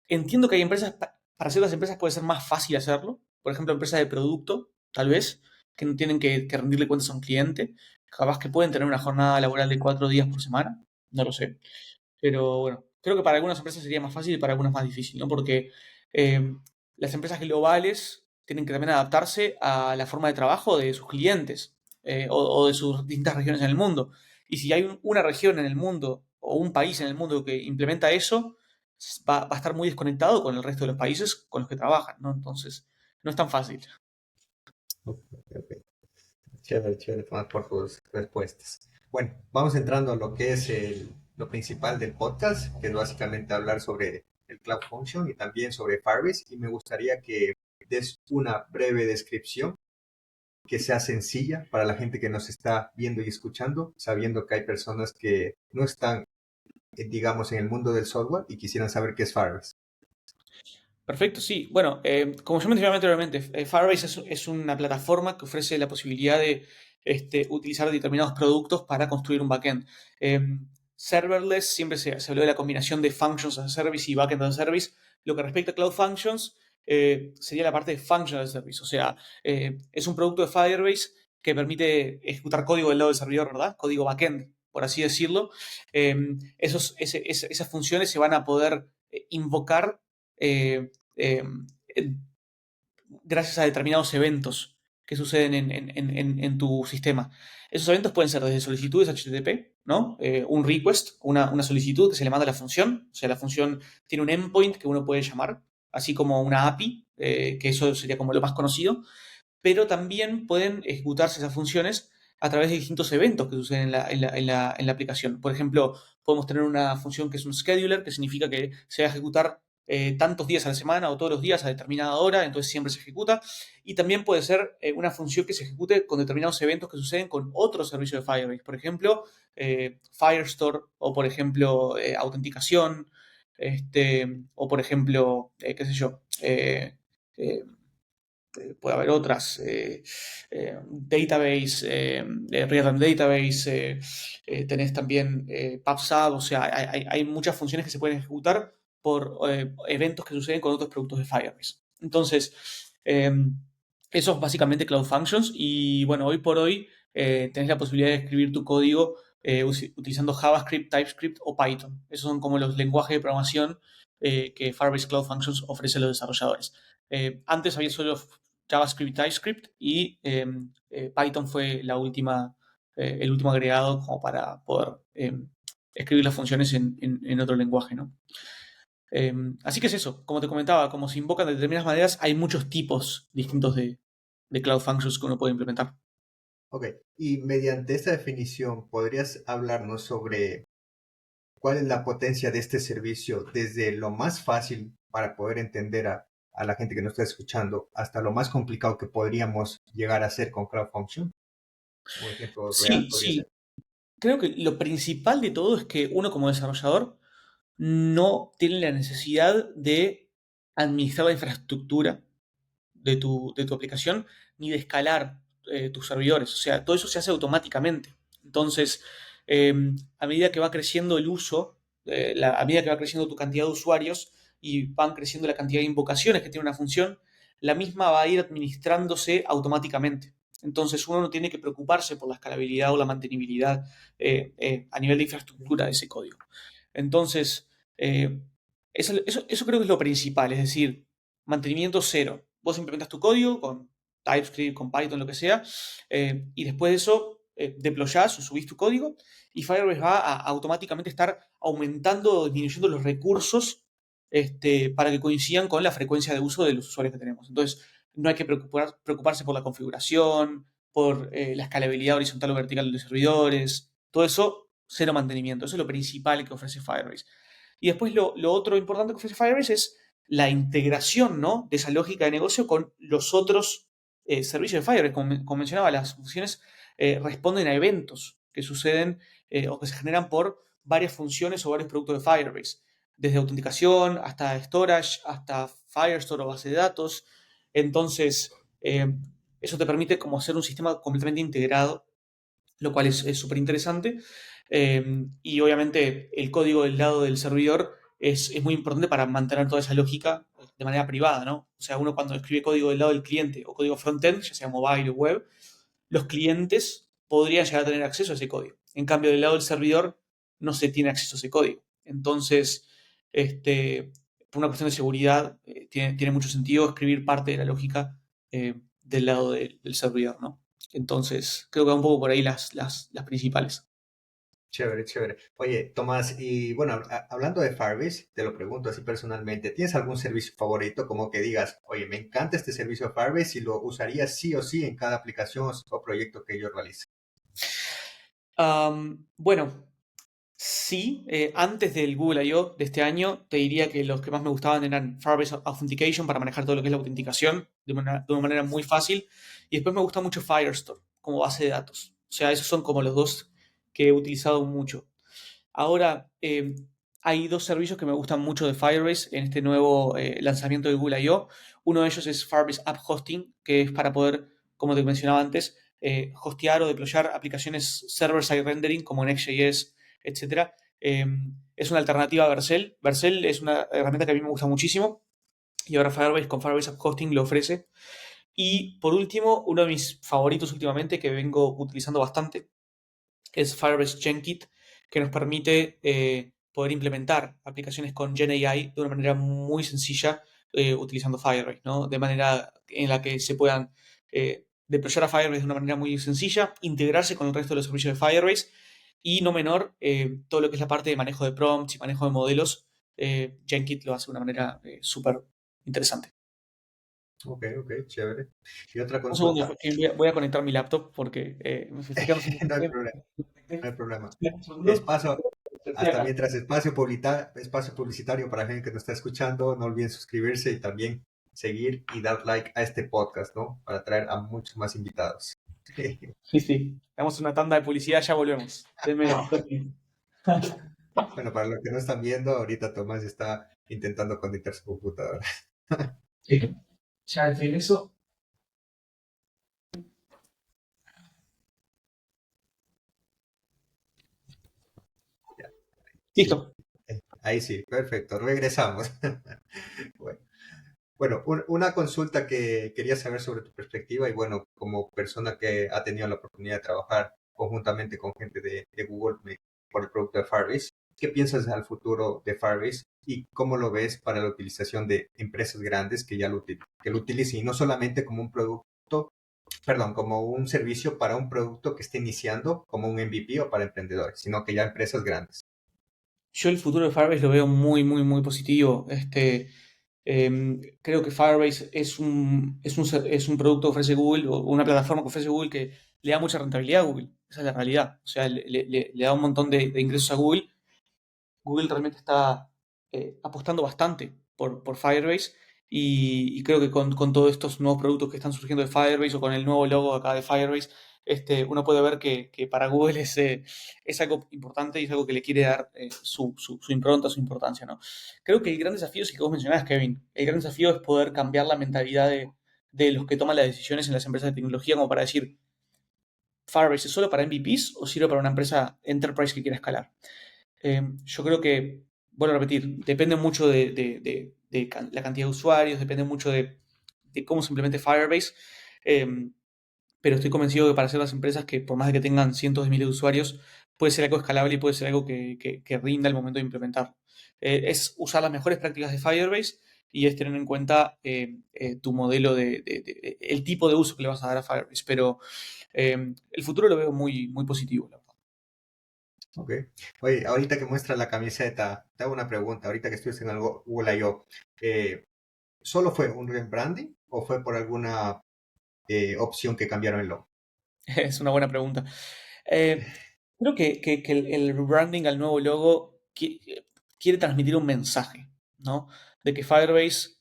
Entiendo que hay empresas, para ciertas empresas puede ser más fácil hacerlo. Por ejemplo, empresas de producto, tal vez, que no tienen que rendirle cuentas a un cliente. Capaz que pueden tener una jornada laboral de 4 días por semana. No lo sé. Pero bueno, creo que para algunas empresas sería más fácil y para algunas más difícil, ¿no? Porque eh, las empresas globales tienen que también adaptarse a la forma de trabajo de sus clientes o de sus distintas regiones en el mundo. Y si hay una región en el mundo o un país en el mundo que implementa eso, va a estar muy desconectado con el resto de los países con los que trabajan, ¿no? Entonces, no es tan fácil. Ok, ok. Chévere, chévere, Tomás, por tus respuestas. Bueno, vamos entrando a lo que es lo principal del podcast, que es básicamente hablar sobre el Cloud Function y también sobre Firebase. Y me gustaría que des una breve descripción que sea sencilla para la gente que nos está viendo y escuchando, sabiendo que hay personas que no están, digamos, en el mundo del software y quisieran saber qué es Firebase. Perfecto, sí. Bueno, como yo mencioné anteriormente, Firebase es una plataforma que ofrece la posibilidad de utilizar determinados productos para construir un backend. Eh, Serverless, siempre se habló de la combinación de Functions as a Service y Backend as a Service. Lo que respecta a Cloud Functions, sería la parte de Function as a Service. O sea, es un producto de Firebase que permite ejecutar código del lado del servidor, ¿verdad? Código backend, por así decirlo. Eh, esas funciones se van a poder invocar eh, eh, gracias a determinados eventos que suceden en tu sistema. Esos eventos pueden ser desde solicitudes HTTP, ¿no? Un request, una solicitud que se le manda a la función, o sea, la función tiene un endpoint que uno puede llamar, así como una API, que eso sería como lo más conocido, pero también pueden ejecutarse esas funciones a través de distintos eventos que suceden en la aplicación. Por ejemplo, podemos tener una función que es un scheduler, que significa que se va a ejecutar tantos días a la semana o todos los días a determinada hora, entonces siempre se ejecuta. Y también puede ser una función que se ejecute con determinados eventos que suceden con otros servicios de Firebase. Por ejemplo, Firestore o por ejemplo autenticación, o por ejemplo, qué sé yo, eh, puede haber otras, database, real-time database, tenés también PubSub, o sea, hay muchas funciones que se pueden ejecutar por eventos que suceden con otros productos de Firebase. Entonces, eso es básicamente Cloud Functions y bueno, hoy por hoy tenés la posibilidad de escribir tu código utilizando JavaScript, TypeScript o Python. Esos son como los lenguajes de programación que Firebase Cloud Functions ofrece a los desarrolladores. Antes había solo JavaScript y TypeScript y Python fue el último agregado como para poder escribir las funciones en otro lenguaje, ¿no? Así que es eso, como te comentaba, como se invocan de determinadas maneras, hay muchos tipos distintos de Cloud Functions que uno puede implementar. Ok, y mediante esta definición, ¿podrías hablarnos sobre cuál es la potencia de este servicio desde lo más fácil para poder entender a la gente que nos está escuchando hasta lo más complicado que podríamos llegar a hacer con Cloud Function? Un ejemplo real Sí, podría ser. sí, creo que lo principal de todo es que uno como desarrollador no tiene la necesidad de administrar la infraestructura de tu aplicación ni de escalar tus servidores. O sea, todo eso se hace automáticamente. Entonces, eh, a medida que va creciendo el uso, a medida que va creciendo tu cantidad de usuarios y van creciendo la cantidad de invocaciones que tiene una función, la misma va a ir administrándose automáticamente. Entonces uno no tiene que preocuparse por la escalabilidad o la mantenibilidad a nivel de infraestructura de ese código. Entonces, eh, eso creo que es lo principal, es decir, mantenimiento cero. Vos implementas tu código con TypeScript, con Python, lo que sea, y después de eso deployás o subís tu código y Firebase va a automáticamente estar aumentando o disminuyendo los recursos para que coincidan con la frecuencia de uso de los usuarios que tenemos. Entonces, no hay que preocuparse por la configuración, por la escalabilidad horizontal o vertical de los servidores, todo eso, cero mantenimiento. Eso es lo principal que ofrece Firebase. Y después lo otro importante que ofrece Firebase es la integración, ¿no? De esa lógica de negocio con los otros servicios de Firebase. Como mencionaba, las funciones responden a eventos que suceden o que se generan por varias funciones o varios productos de Firebase. Desde autenticación hasta storage, hasta Firestore o base de datos. Entonces, Eso te permite como hacer un sistema completamente integrado, lo cual es súper interesante. Y obviamente el código del lado del servidor es muy importante para mantener toda esa lógica de manera privada, ¿no? O sea, uno cuando escribe código del lado del cliente o código frontend, ya sea mobile o web, los clientes podrían llegar a tener acceso a ese código. En cambio, del lado del servidor no se tiene acceso a ese código. Entonces, por una cuestión de seguridad, tiene mucho sentido escribir parte de la lógica del lado del servidor, ¿no? Entonces, creo que va un poco por ahí las principales. Chévere, chévere. Oye, Tomás, y bueno, hablando de Firebase, te lo pregunto así personalmente, ¿tienes algún servicio favorito como que digas, oye, me encanta este servicio de Firebase y lo usaría sí o sí en cada aplicación o proyecto que yo realice? Bueno, sí, antes del Google I.O. de este año, te diría que los que más me gustaban eran Firebase Authentication para manejar todo lo que es la autenticación de una manera muy fácil. Y después me gusta mucho Firestore como base de datos. O sea, esos son como los dos que he utilizado mucho. Ahora, hay dos servicios que me gustan mucho de Firebase en este nuevo lanzamiento de Google I.O. Uno de ellos es Firebase App Hosting, que es para poder, como te mencionaba antes, hostear o deployar aplicaciones server-side rendering como Next.js, etcétera. Es una alternativa a Vercel. Vercel es una herramienta que a mí me gusta muchísimo y ahora Firebase con Firebase App Hosting lo ofrece. Y por último, uno de mis favoritos últimamente que vengo utilizando bastante es Firebase GenKit, que nos permite poder implementar aplicaciones con GenAI de una manera muy sencilla utilizando Firebase, ¿no? De manera en la que se puedan deployar a Firebase de una manera muy sencilla, integrarse con el resto de los servicios de Firebase y no menor, todo lo que es la parte de manejo de prompts y manejo de modelos, GenKit lo hace de una manera súper interesante. Ok, ok, chévere. Y otra Un segundo, consulta, que voy a conectar mi laptop porque me estoy quedando sin no hay internet. problema, no hay problema. Un segundo, Espacio, estoy hasta acá. mientras espacio publicitario para la gente que nos está escuchando, no olviden suscribirse y también seguir y dar like a este podcast, ¿no? Para traer a muchos más invitados. Sí, sí. Damos una tanda de publicidad, ya volvemos. Denme 2 minutos. Bueno, para los que no están viendo, ahorita Tomás está intentando conectar su computadora. Sí. Ya al regreso. Ya, sí, Listo. ahí sí, perfecto, regresamos. Bueno, una consulta que quería saber sobre tu perspectiva y bueno, como persona que ha tenido la oportunidad de trabajar conjuntamente con gente de Google por el producto de Firebase, ¿qué piensas al futuro de Firebase y cómo lo ves para la utilización de empresas grandes que ya que lo utilicen y no solamente como un producto, perdón, como un servicio para un producto que esté iniciando como un MVP o para emprendedores, sino que ya empresas grandes? Yo el futuro de Firebase lo veo muy, muy, muy positivo. Creo que Firebase es un producto que ofrece Google o una plataforma que ofrece Google que le da mucha rentabilidad a Google. Esa es la realidad. O sea, le da un montón de ingresos a Google. Google realmente está apostando bastante por Firebase y creo que con todos estos nuevos productos que están surgiendo de Firebase o con el nuevo logo acá de Firebase, uno puede ver que para Google es algo importante y es algo que le quiere dar su impronta, su importancia, ¿no? Creo que el gran desafío es el que vos mencionás, Kevin. El gran desafío es poder cambiar la mentalidad de los que toman las decisiones en las empresas de tecnología, como para decir, Firebase es solo para MVPs o sirve para una empresa enterprise que quiera escalar. Yo creo que, vuelvo a repetir, depende mucho de la cantidad de usuarios, depende mucho de cómo se implemente Firebase, eh, pero estoy convencido que para hacer las empresas que por más de que tengan cientos de miles de usuarios, puede ser algo escalable y puede ser algo que rinda al momento de implementarlo. Es usar las mejores prácticas de Firebase y es tener en cuenta tu modelo el tipo de uso que le vas a dar a Firebase, pero el futuro lo veo muy, muy positivo, la verdad. Ok. Oye, ahorita que muestra la camiseta, te hago una pregunta. Ahorita que estuviste en algo Google I.O., eh, ¿solo fue un rebranding o fue por alguna opción que cambiaron el logo? Es una buena pregunta. Eh, Creo que el branding al nuevo logo quiere transmitir un mensaje, ¿no? De que Firebase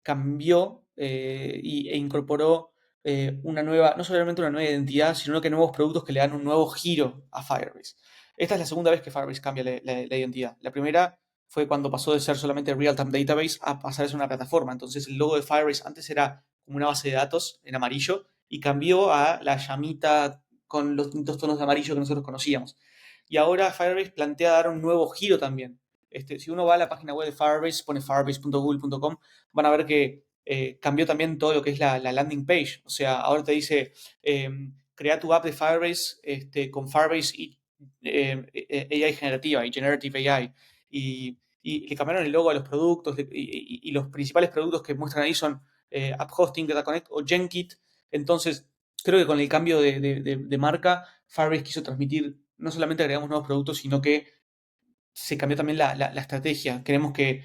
cambió e incorporó una nueva, no solamente una nueva identidad, sino que nuevos productos que le dan un nuevo giro a Firebase. Esta es la segunda vez que Firebase cambia la identidad. La primera fue cuando pasó de ser solamente Real-Time Database a pasar a ser una plataforma. Entonces el logo de Firebase antes era como una base de datos en amarillo y cambió a la llamita con los distintos tonos de amarillo que nosotros conocíamos. Y ahora Firebase plantea dar un nuevo giro también. Si uno va a la página web de Firebase, pone firebase.google.com, van a ver que cambió también todo lo que es la landing page. O sea, ahora te dice, crea tu app de Firebase con Firebase y AI generativa y Generative AI. Y le cambiaron el logo a los productos y los principales productos que muestran ahí son App Hosting, Data Connect o Jenkit. Entonces, creo que con el cambio de marca, Firebase quiso transmitir, no solamente agregamos nuevos productos, sino que se cambió también la estrategia. Queremos que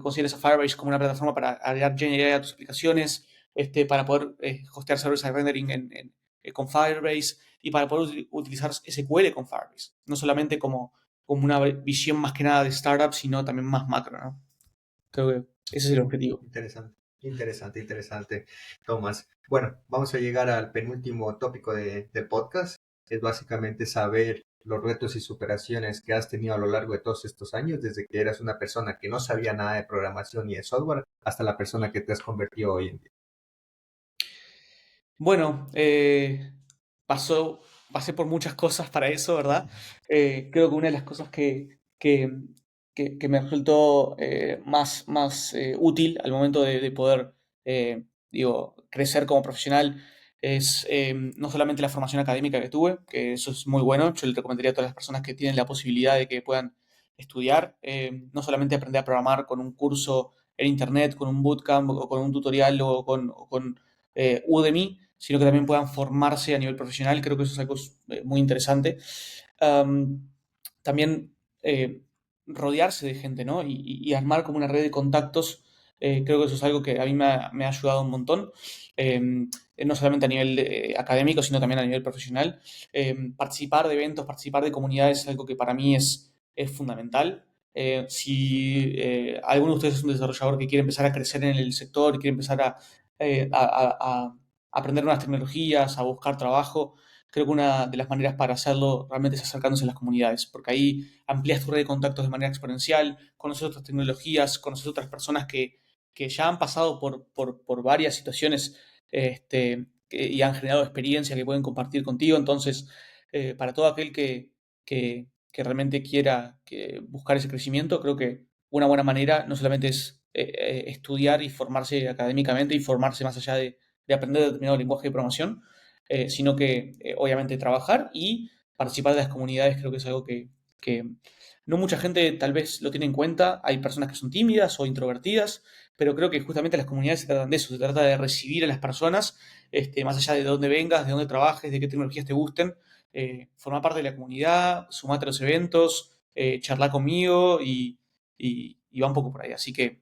consideres a Firebase como una plataforma para agregar Gen AI a tus aplicaciones, para poder hostear servers de rendering con Firebase y para poder utilizar SQL con Firebase. No solamente como una visión más que nada de startup, sino también más macro, ¿no? Creo que ese es el objetivo. Interesante, interesante, interesante, Tomás. Bueno, vamos a llegar al penúltimo tópico del podcast. Es básicamente saber los retos y superaciones que has tenido a lo largo de todos estos años, desde que eras una persona que no sabía nada de programación ni de software, hasta la persona que te has convertido hoy en día. Bueno, pasó, pasé por muchas cosas para eso, ¿verdad? Creo que una de las cosas que me resultó más útil al momento de poder, crecer como profesional es no solamente la formación académica que tuve, que eso es muy bueno, yo le recomendaría a todas las personas que tienen la posibilidad de que puedan estudiar, no solamente aprender a programar con un curso en internet, con un bootcamp o con un tutorial o con Udemy, sino que también puedan formarse a nivel profesional. Creo que eso es algo muy interesante. Um, También rodearse de gente, ¿no? Y armar como una red de contactos. Creo que eso es algo que a mí me ha ayudado un montón. Eh, no solamente a nivel académico, sino también a nivel profesional. Participar de eventos, participar de comunidades es algo que para mí es fundamental. Si alguno de ustedes es un desarrollador que quiere empezar a crecer en el sector, quiere empezar a aprender nuevas tecnologías, a buscar trabajo, creo que una de las maneras para hacerlo realmente es acercándose a las comunidades, porque ahí amplías tu red de contactos de manera exponencial, conoces otras tecnologías, conoces otras personas que ya han pasado por varias situaciones y han generado experiencia que pueden compartir contigo. Entonces, para todo aquel que realmente quiera buscar ese crecimiento, creo que una buena manera no solamente es estudiar y formarse académicamente y formarse más allá de aprender determinado lenguaje de programación, sino que obviamente trabajar y participar de las comunidades. Creo que es algo que no mucha gente tal vez lo tiene en cuenta. Hay personas que son tímidas o introvertidas, pero creo que justamente las comunidades se tratan de eso, se trata de recibir a las personas, más allá de dónde vengas, de dónde trabajes, de qué tecnologías te gusten, formar parte de la comunidad, sumarte a los eventos, charlar conmigo y va un poco por ahí. Así que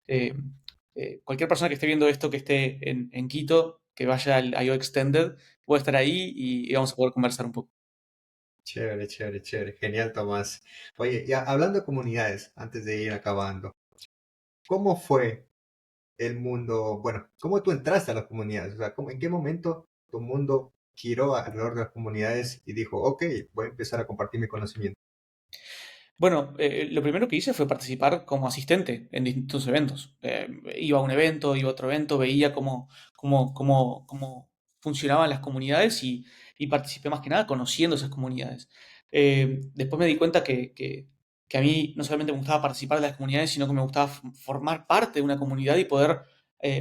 eh, cualquier persona que esté viendo esto, que esté en Quito, que vaya al IO Extended, puede estar ahí y vamos a poder conversar un poco. Chévere, chévere, chévere. Genial, Tomás. Oye, ya hablando de comunidades, antes de ir acabando, ¿cómo fue el mundo? Bueno, ¿cómo tú entraste a las comunidades? O sea, ¿en qué momento tu mundo giró alrededor de las comunidades y dijo, ok, voy a empezar a compartir mi conocimiento? Bueno, lo primero que hice fue participar como asistente en distintos eventos. Iba a un evento, iba a otro evento, veía cómo funcionaban las comunidades y participé más que nada conociendo esas comunidades. Después me di cuenta que a mí no solamente me gustaba participar de las comunidades, sino que me gustaba formar parte de una comunidad y poder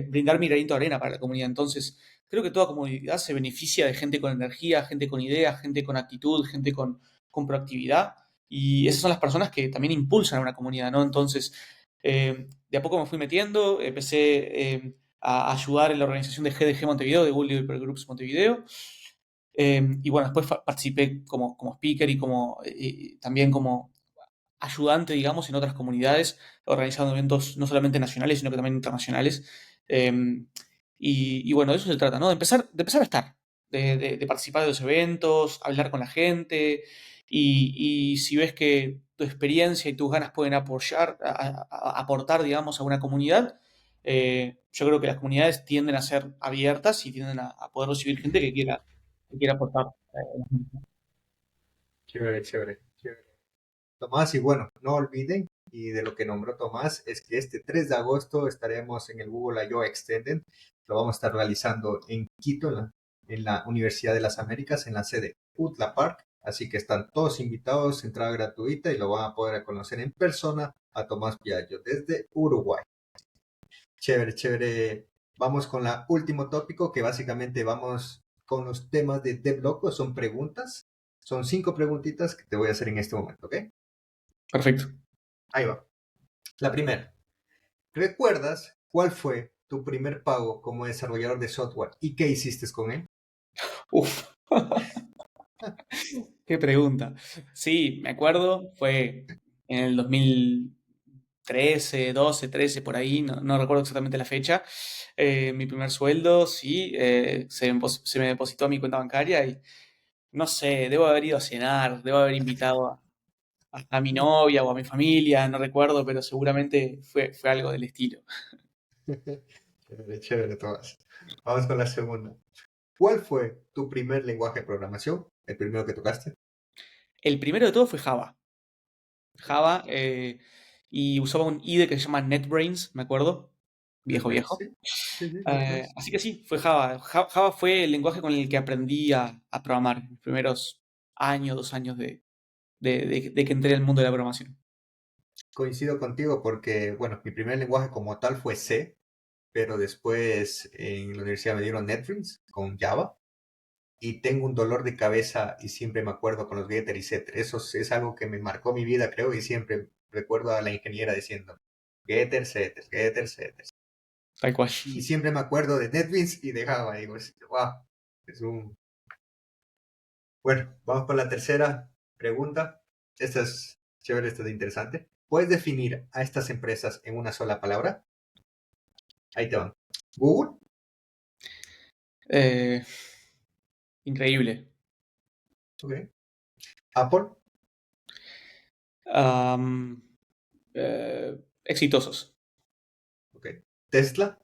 brindar mi granito de arena para la comunidad. Entonces, creo que toda comunidad se beneficia de gente con energía, gente con ideas, gente con actitud, gente con proactividad. Y esas son las personas que también impulsan a una comunidad, ¿no? Entonces, de a poco me fui metiendo, empecé a ayudar en la organización de GDG Montevideo, de Google Developer Groups Montevideo. Y bueno, después participé como speaker y también como ayudante, digamos, en otras comunidades, organizando eventos no solamente nacionales, sino que también internacionales. Eh, y bueno, de eso se trata, ¿no? De empezar a estar, de participar de los eventos, hablar con la gente, y si ves que tu experiencia y tus ganas pueden aportar, digamos, a una comunidad, yo creo que las comunidades tienden a ser abiertas y tienden a poder recibir gente que quiera aportar. Chévere, chévere, chévere. Tomás, y bueno, no olviden, y de lo que nombró Tomás, es que este 3 de agosto estaremos en el Google I/O Extended, Lo vamos a estar realizando en Quito, en la Universidad de las Américas, en la sede UTLA Park. Así que están todos invitados, entrada gratuita y lo van a poder conocer en persona a Tomás Piaggio desde Uruguay. Chévere, chévere. Vamos con la último tópico, que básicamente vamos con los temas de DevLoco. Son preguntas. Son 5 preguntitas que te voy a hacer en este momento, ¿ok? Perfecto. Ahí va. La primera. ¿Recuerdas cuál fue tu primer pago como desarrollador de software y qué hiciste con él? Uf, qué pregunta. Sí, me acuerdo, fue en el 2013, 12, 13, por ahí, no recuerdo exactamente la fecha. Mi primer sueldo, sí, se me depositó a mi cuenta bancaria y no sé, debo haber ido a cenar, debo haber invitado a mi novia o a mi familia, no recuerdo, pero seguramente fue algo del estilo. Chévere, chévere, Tomás. Vamos con la segunda. ¿Cuál fue tu primer lenguaje de programación? ¿El primero que tocaste? El primero de todo fue Java. Java, y usaba un IDE que se llama NetBrains, me acuerdo, viejo, NetBeans, viejo. sí. Sí, sí, NetBeans. Así que sí, fue Java. Java fue el lenguaje con el que aprendí a programar en los primeros años, 2 años de que entré al mundo de la programación. Coincido contigo porque, bueno, mi primer lenguaje como tal fue C, pero después en la universidad me dieron NetBeans con Java y tengo un dolor de cabeza y siempre me acuerdo con los getter y setter. Eso es algo que me marcó mi vida, creo, y siempre recuerdo a la ingeniera diciendo getter, setter, getter, setter. Tal cual. Y siempre me acuerdo de NetBeans y de Java. Y digo, wow, Bueno, vamos con la tercera pregunta. Esta es chévere, esta es interesante. ¿Puedes definir a estas empresas en una sola palabra? Ahí te van. Google, Eh, Increíble. ok. Apple, Am, Exitosos. ok. Tesla,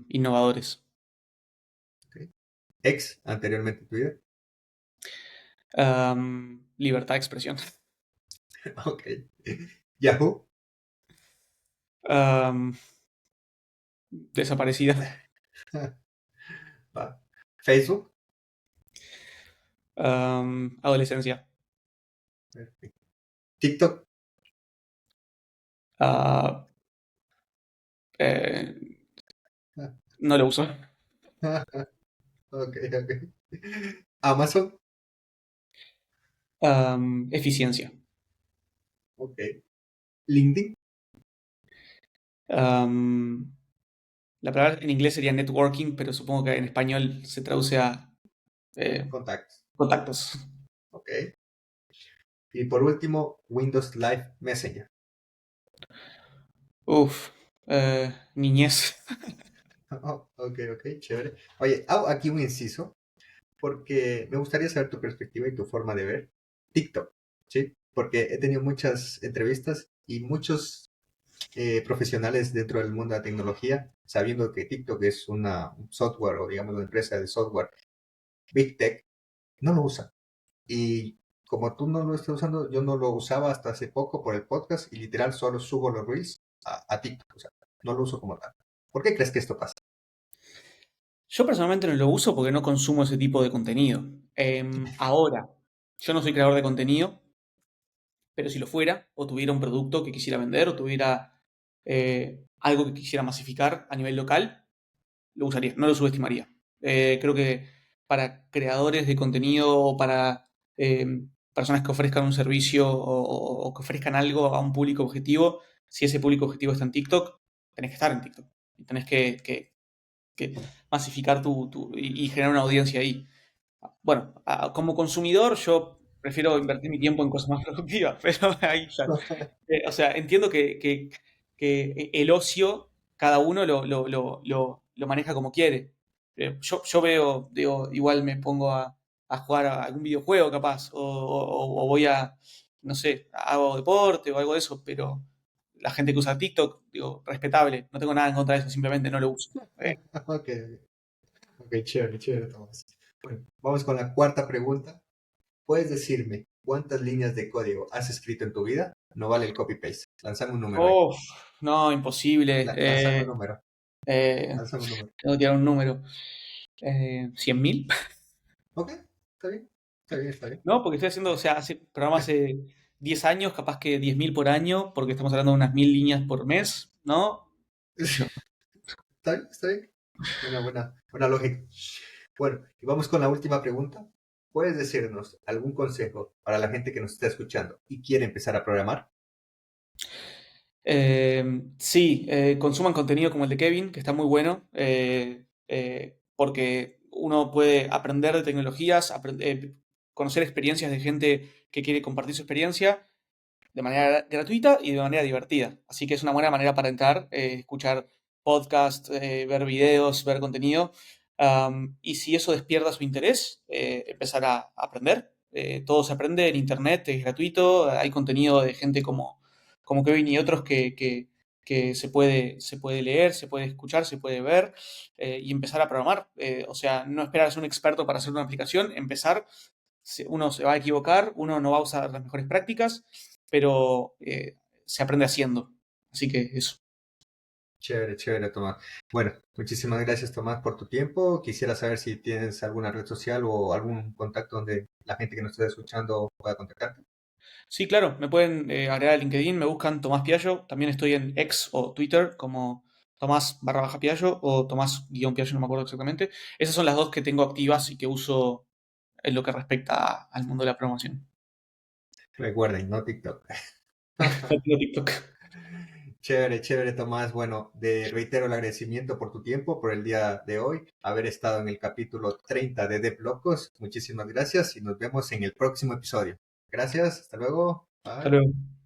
Innovadores. ok. X, anteriormente en Twitter, Libertad de expresión. ok. Yahoo, Am, Desaparecida. va. Facebook, Adolescencia. perfecto. TikTok, Ah, eh, no lo uso. ok, ok. Amazon, Eficiencia. ok. LinkedIn, Am, la palabra en inglés sería networking, pero supongo que en español se traduce a eh, contactos, contactos. ok. Y por último, Windows Live Messenger. Uf, niñez. Oh, ok, ok, chévere. Oye, hago aquí un inciso porque me gustaría saber tu perspectiva y tu forma de ver TikTok, ¿sí? Porque he tenido muchas entrevistas y muchos profesionales dentro del mundo de la tecnología, sabiendo que TikTok es un software o digamos una empresa de software Big Tech, no lo usan. Y como tú no lo estás usando, yo no lo usaba hasta hace poco por el podcast y literal solo subo los reels a TikTok, o sea, no lo uso como tal. ¿Por qué crees que esto pasa? Yo personalmente no lo uso porque no consumo ese tipo de contenido. Ahora, yo no soy creador de contenido, pero si lo fuera, o tuviera un producto que quisiera vender, o tuviera algo que quisiera masificar a nivel local, lo usaría, no lo subestimaría. Creo que para creadores de contenido o para eh, personas que ofrezcan un servicio o que ofrezcan algo a un público objetivo, si ese público objetivo está en TikTok, tenés que estar en TikTok. Y tenés que masificar y generar una audiencia ahí. Bueno, como consumidor yo prefiero invertir mi tiempo en cosas más productivas, pero ahí ya. O sea, entiendo que el ocio cada uno lo maneja como quiere. Yo veo, digo, igual me pongo a jugar a algún videojuego capaz, o voy no sé, hago deporte o algo de eso, pero la gente que usa TikTok, digo, respetable, no tengo nada en contra de eso, simplemente no lo uso. Ok, ok, chévere, chévere, Tomás. Bueno, vamos con la cuarta pregunta. ¿Puedes decirme cuántas líneas de código has escrito en tu vida? No vale el copy-paste. Lanzame un número ahí. Oh, no, imposible. Lánzame un número. Lánzame un número. Tengo que tirar un número. 100.000. Ok, está bien, está bien, está bien. ¿No? Porque estoy haciendo, o sea, programa hace 10 años, capaz que 10.000 por año, porque estamos hablando de unas 1.000 líneas por mes, ¿no? ¿Qué sé yo? Está bien, está bien. Buena lógica. Bueno, y vamos con la última pregunta. ¿Puedes decirnos algún consejo para la gente que nos está escuchando y quiere empezar a programar? Sí, consuman contenido como el de Kevin, que está muy bueno, porque uno puede aprender de tecnologías, conocer experiencias de gente que quiere compartir su experiencia de manera gratuita y de manera divertida. Así que es una buena manera para entrar, escuchar podcasts, ver videos, ver contenido. Y si eso despierta su interés, empezar a aprender. Todo se aprende en Internet, es gratuito, hay contenido de gente como Kevin y otros que se puede leer, se puede escuchar, se puede ver y empezar a programar. O sea, no esperar a ser un experto para hacer una aplicación, empezar uno se va a equivocar, uno no va a usar las mejores prácticas, pero se aprende haciendo. Así que eso. Chévere, chévere, Tomás. Bueno, muchísimas gracias, Tomás, por tu tiempo. Quisiera saber si tienes alguna red social o algún contacto donde la gente que nos esté escuchando pueda contactarte. Sí, claro, me pueden agregar a LinkedIn, me buscan Tomás Piallo, también estoy en X o Twitter como Tomás_Piallo o Tomás_Piallo, no me acuerdo exactamente. Esas son las dos que tengo activas y que uso en lo que respecta al mundo de la programación. Recuerden, no TikTok. No tengo TikTok. Chévere, chévere, Tomás. Bueno, reitero el agradecimiento por tu tiempo, por el día de hoy, haber estado en el capítulo 30 de Dev Locos. Muchísimas gracias y nos vemos en el próximo episodio. Gracias, hasta luego. Hasta Bye. luego.